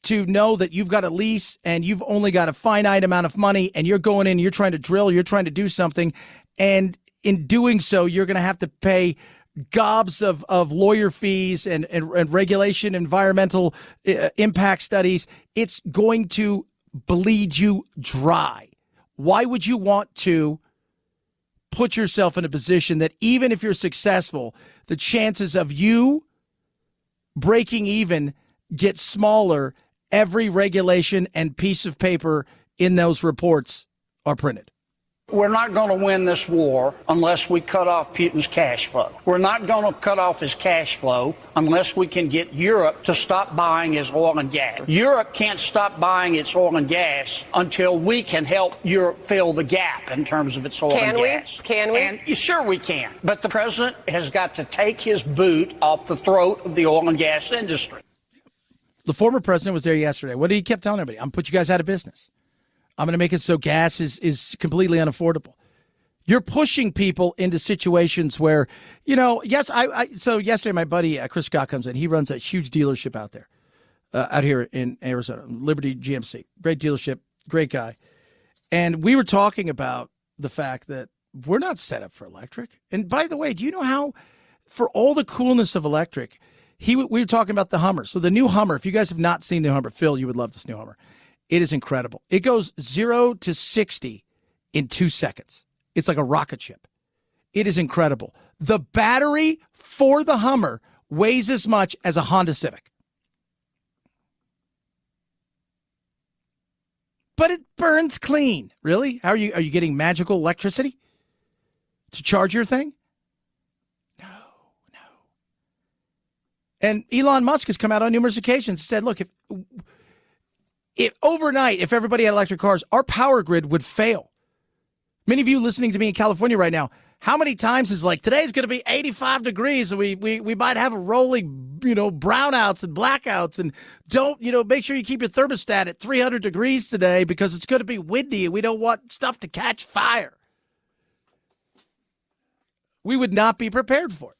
to know that you've got a lease and you've only got a finite amount of money and you're going in, you're trying to drill, you're trying to do something, and in doing so, you're going to have to pay gobs of lawyer fees and regulation, environmental impact studies. It's going to bleed you dry. Why would you want to put yourself in a position that even if you're successful, the chances of you breaking even get smaller every regulation and piece of paper in those reports are printed? We're not going to win this war unless we cut off Putin's cash flow. We're not going to cut off his cash flow unless we can get Europe to stop buying his oil and gas. Europe can't stop buying its oil and gas until we can help Europe fill the gap in terms of its oil and gas. Can we? And sure we can. But the president has got to take his boot off the throat of the oil and gas industry. The former president was there yesterday. What did he kept telling everybody? I'm going to put you guys out of business. I'm going to make it so gas is completely unaffordable. You're pushing people into situations where, yes, so yesterday my buddy Chris Scott comes in. He runs a huge dealership out there, out here in Arizona, Liberty GMC. Great dealership, great guy. And we were talking about the fact that we're not set up for electric. And by the way, do you know how, for all the coolness of electric, we were talking about the Hummer. So the new Hummer, if you guys have not seen the Hummer, Phil, you would love this new Hummer. It is incredible. It goes 0 to 60 in 2 seconds. It's like a rocket ship. It is incredible. The battery for the Hummer weighs as much as a Honda Civic. But it burns clean. Really? Are you getting magical electricity to charge your thing? And Elon Musk has come out on numerous occasions and said, look, if overnight, if everybody had electric cars, our power grid would fail. Many of you listening to me in California right now, how many times is like, today's going to be 85 degrees and we might have a rolling, brownouts and blackouts, and don't, make sure you keep your thermostat at 300 degrees today because it's going to be windy and we don't want stuff to catch fire. We would not be prepared for it.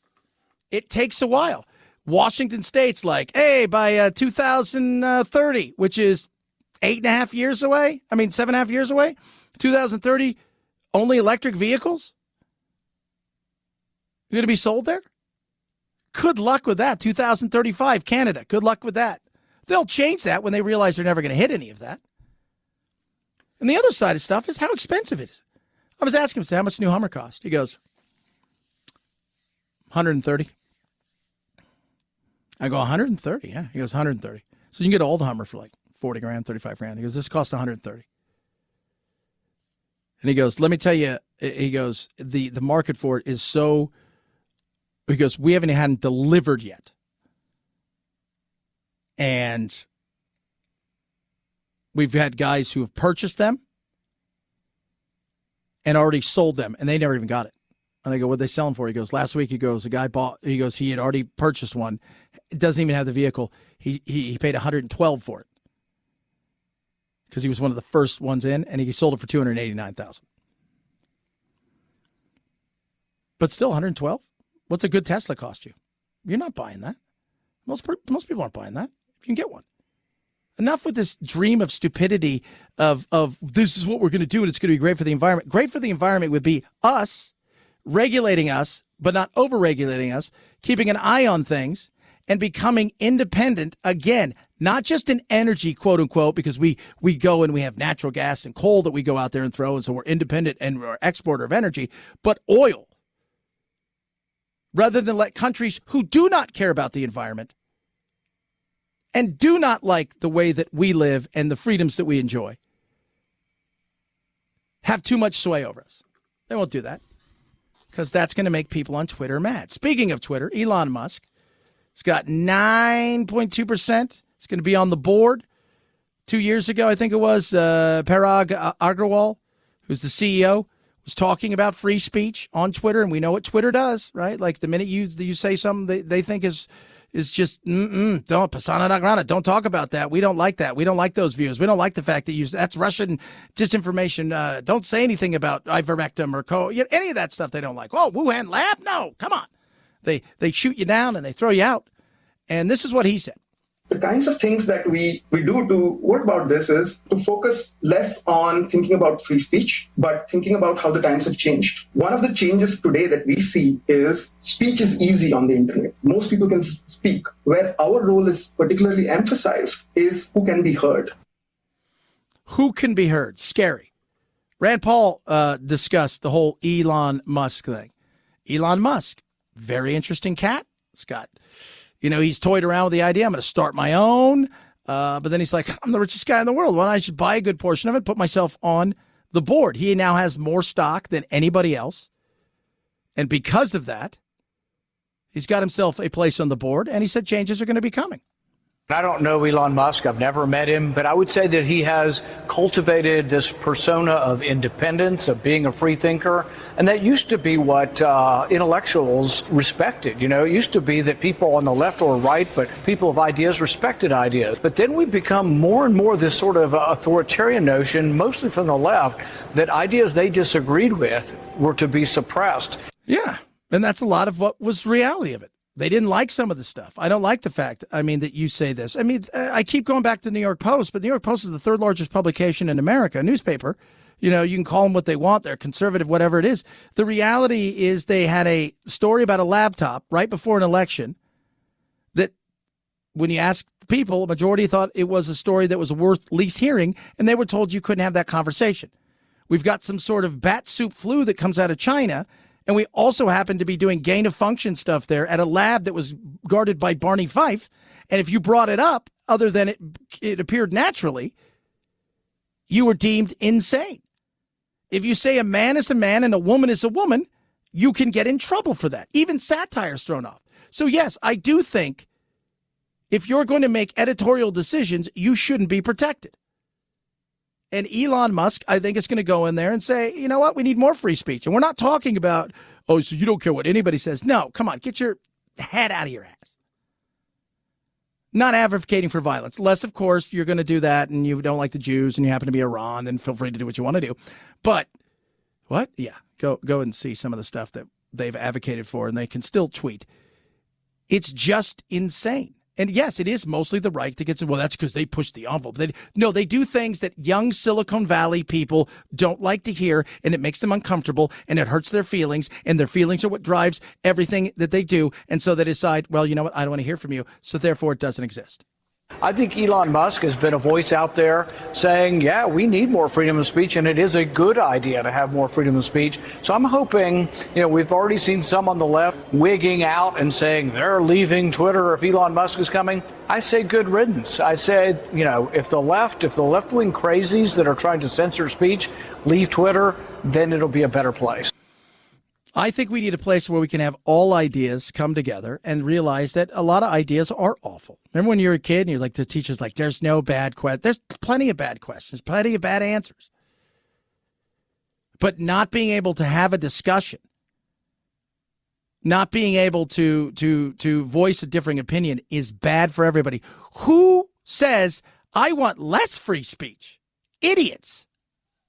It takes a while. Washington State's like, hey, by 2030, which is 7.5 years away, 2030, only electric vehicles are going to be sold there? Good luck with that. 2035, Canada, good luck with that. They'll change that when they realize they're never going to hit any of that. And the other side of stuff is how expensive it is. I was asking him, how much new Hummer cost? He goes, 130. I go, 130? Yeah. He goes, 130. So you can get an old Hummer for like 40 grand, 35 grand. He goes, this costs 130. And he goes, let me tell you, he goes, the market for it is so, he goes, we haven't had it delivered yet. And we've had guys who have purchased them and already sold them, and they never even got it. And I go, what are they selling for? He goes, last week, he goes, the guy bought, he goes, he had already purchased one. It doesn't even have the vehicle. He paid $112 for it because he was one of the first ones in, and he sold it for $289,000. But still, $112? What's a good Tesla cost you? You're not buying that. Most people aren't buying that. You can get one. Enough with this dream of stupidity of this is what we're going to do and it's going to be great for the environment. Great for the environment would be us regulating us, but not over-regulating us, keeping an eye on things, and becoming independent again, not just in energy, quote unquote, because we go and we have natural gas and coal that we go out there and throw, and so we're independent and we're exporter of energy, but oil. Rather than let countries who do not care about the environment and do not like the way that we live and the freedoms that we enjoy have too much sway over us. They won't do that because that's going to make people on Twitter mad. Speaking of Twitter, Elon Musk has got 9.2%. It's going to be on the board. 2 years ago, I think it was, Parag Agrawal, who's the CEO, was talking about free speech on Twitter, and we know what Twitter does, right? Like the minute you say something they think is just, don't, persona non grata, don't talk about that. We don't like that. We don't like those views. We don't like the fact that that's Russian disinformation. Don't say anything about ivermectin or any of that stuff they don't like. Oh, Wuhan lab? No, come on. They shoot you down and they throw you out. And this is what he said. The kinds of things that we do to work about this is to focus less on thinking about free speech, but thinking about how the times have changed. One of the changes today that we see is speech is easy on the internet. Most people can speak. Where our role is particularly emphasized is who can be heard. Who can be heard? Scary. Rand Paul discussed the whole Elon Musk thing. Elon Musk, very interesting cat. He's got... he's toyed around with the idea, I'm going to start my own. But then he's like, I'm the richest guy in the world. Why don't I just buy a good portion of it, put myself on the board? He now has more stock than anybody else. And because of that, he's got himself a place on the board. And he said changes are going to be coming. I don't know Elon Musk. I've never met him, but I would say that he has cultivated this persona of independence, of being a free thinker. And that used to be what intellectuals respected. It used to be that people on the left or right, but people of ideas respected ideas. But then we've become more and more this sort of authoritarian notion, mostly from the left, that ideas they disagreed with were to be suppressed. Yeah. And that's a lot of what was reality of it. They didn't like some of the stuff. I don't like the fact, that you say this. I keep going back to the New York Post, but the New York Post is the third largest publication in America, a newspaper. You can call them what they want. They're conservative, whatever it is. The reality is they had a story about a laptop right before an election that when you ask people, a majority thought it was a story that was worth least hearing, and they were told you couldn't have that conversation. We've got some sort of bat soup flu that comes out of China. And we also happen to be doing gain of function stuff there at a lab that was guarded by Barney Fife. And if you brought it up, other than it appeared naturally, you were deemed insane. If you say a man is a man and a woman is a woman, you can get in trouble for that. Even satire is thrown off. So yes, I do think if you're going to make editorial decisions, you shouldn't be protected. And Elon Musk, I think, is going to go in there and say, you know what, we need more free speech. And we're not talking about, so you don't care what anybody says. No, come on, get your head out of your ass. Not advocating for violence. Unless, of course, you're going to do that and you don't like the Jews and you happen to be Iran, then feel free to do what you want to do. But, what? Yeah, go and see some of the stuff that they've advocated for, and they can still tweet. It's just insane. And yes, it is mostly the right that gets, well, that's because they push the envelope. They do things that young Silicon Valley people don't like to hear, and it makes them uncomfortable, and it hurts their feelings, and their feelings are what drives everything that they do. And so they decide, well, you know what, I don't want to hear from you, so therefore it doesn't exist. I think Elon Musk has been a voice out there saying, yeah, we need more freedom of speech, and it is a good idea to have more freedom of speech. So I'm hoping, we've already seen some on the left wigging out and saying they're leaving Twitter if Elon Musk is coming. I say good riddance. I say, if the left-wing crazies that are trying to censor speech leave Twitter, then it'll be a better place. I think we need a place where we can have all ideas come together and realize that a lot of ideas are awful. Remember when you were a kid and you're like, the teacher's like, there's no bad question. There's plenty of bad questions, plenty of bad answers. But not being able to have a discussion, not being able to voice a differing opinion is bad for everybody. Who says I want less free speech? Idiots.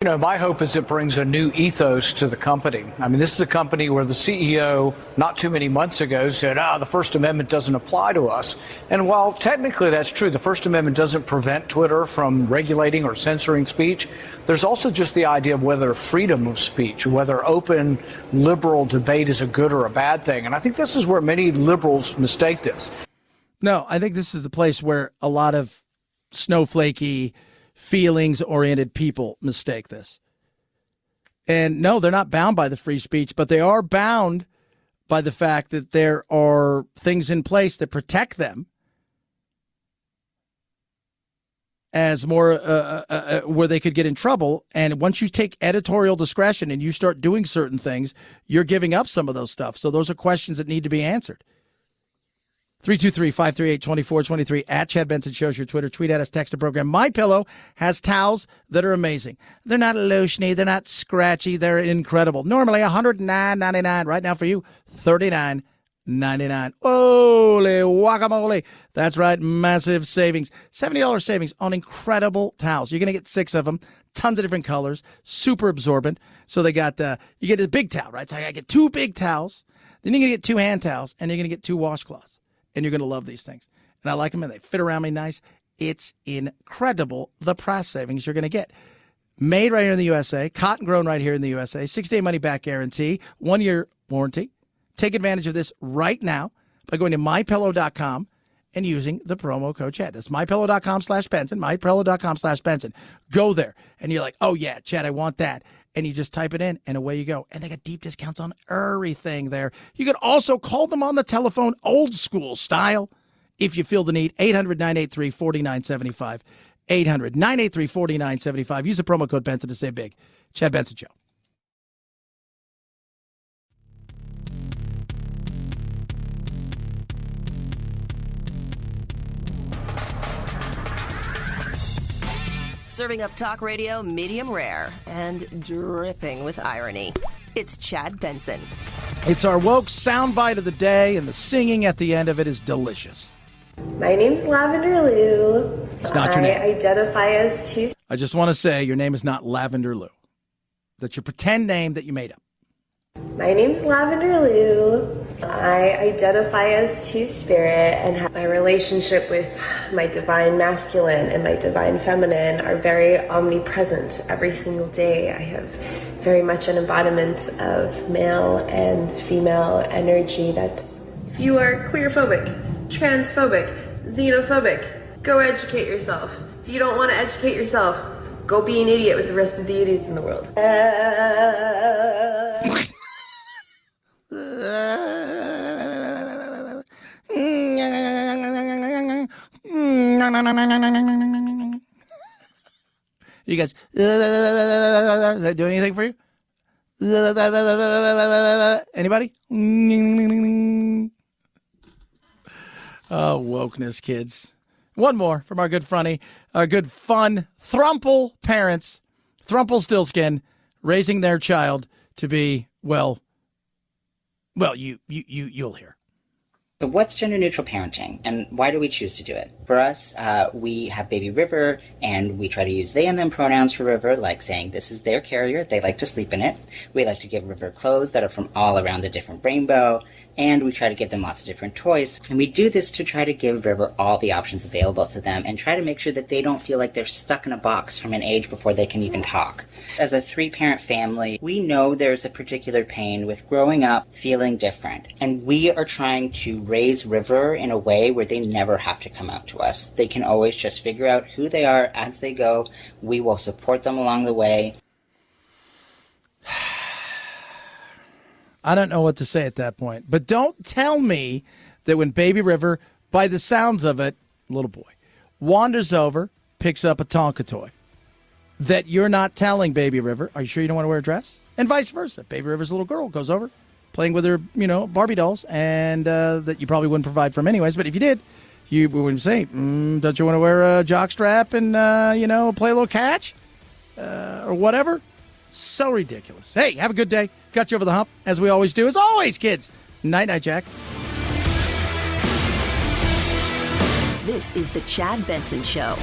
My hope is it brings a new ethos to the company. I mean, this is a company where the CEO not too many months ago said, the First Amendment doesn't apply to us. And while technically that's true, the First Amendment doesn't prevent Twitter from regulating or censoring speech. There's also just the idea of whether freedom of speech, whether open liberal debate is a good or a bad thing. And I think this is where many liberals mistake this. No, I think this is the place where a lot of snowflakey, feelings-oriented people mistake this. And no, they're not bound by the free speech, but they are bound by the fact that there are things in place that protect them as more where they could get in trouble. And once you take editorial discretion and you start doing certain things, you're giving up some of those stuff. So those are questions that need to be answered. 323-538-2423 at Chad Benson Show's your Twitter. Tweet at us, text the program. MyPillow has towels that are amazing. They're not lotiony. They're not scratchy. They're incredible. Normally $109.99. Right now for you, $39.99. Holy guacamole. That's right. Massive savings. $70 savings on incredible towels. You're going to get 6 of them. Tons of different colors. Super absorbent. So they got you get a big towel, right? So I got to get 2 big towels. Then you're going to get 2 hand towels. And you're going to get 2 washcloths. And you're going to love these things. And I like them, and they fit around me nice. It's incredible, the price savings you're going to get. Made right here in the USA, cotton grown right here in the USA, 6-day money-back guarantee, 1-year warranty. Take advantage of this right now by going to MyPillow.com and using the promo code Chad. That's MyPillow.com/Benson, MyPillow.com/Benson. Go there, and you're like, oh, yeah, Chad, I want that. And you just type it in, and away you go. And they got deep discounts on everything there. You can also call them on the telephone, old school style, if you feel the need. 800-983-4975. 800-983-4975. Use the promo code Benson to save big. Chad Benson Show. Serving up talk radio medium rare and dripping with irony. It's Chad Benson. It's our woke soundbite of the day, and the singing at the end of it is delicious. My name's Lavender Lou. It's not your name. I identify as two. I just want to say your name is not Lavender Lou. That's your pretend name that you made up. My name's Lavender Lou. I identify as two-spirit and have my relationship with my divine masculine and my divine feminine are very omnipresent every single day. I have very much an embodiment of male and female energy. That's if you are queerphobic, transphobic, xenophobic, go educate yourself. If you don't want to educate yourself, go be an idiot with the rest of the idiots in the world. You guys, does that do anything for you? Anybody? Oh, wokeness, kids. One more from our good funny, our good fun Thrumple parents, Thrumple-Stillskin, raising their child to be, well, you'll hear. So what's gender-neutral parenting, and why do we choose to do it? For us, we have baby River, and we try to use they and them pronouns for River, like saying this is their carrier, they like to sleep in it. We like to give River clothes that are from all around the different rainbow. and we try to give them lots of different toys. And we do this to try to give River all the options available to them and try to make sure that they don't feel like they're stuck in a box from an age before they can even talk. As a 3-parent family, we know there's a particular pain with growing up feeling different. And we are trying to raise River in a way where they never have to come out to us. They can always just figure out who they are as they go. We will support them along the way. I don't know what to say at that point. But don't tell me that when Baby River, by the sounds of it, little boy, wanders over, picks up a Tonka toy, that you're not telling Baby River, are you sure you don't want to wear a dress? And vice versa. Baby River's little girl goes over, playing with her, Barbie dolls, and that you probably wouldn't provide for them anyways. But if you did, you wouldn't say, don't you want to wear a jockstrap and, play a little catch? Or whatever? So ridiculous. Hey, have a good day. Got you over the hump, as we always do. As always, kids. Night-night, Jack. This is the Chad Benson Show.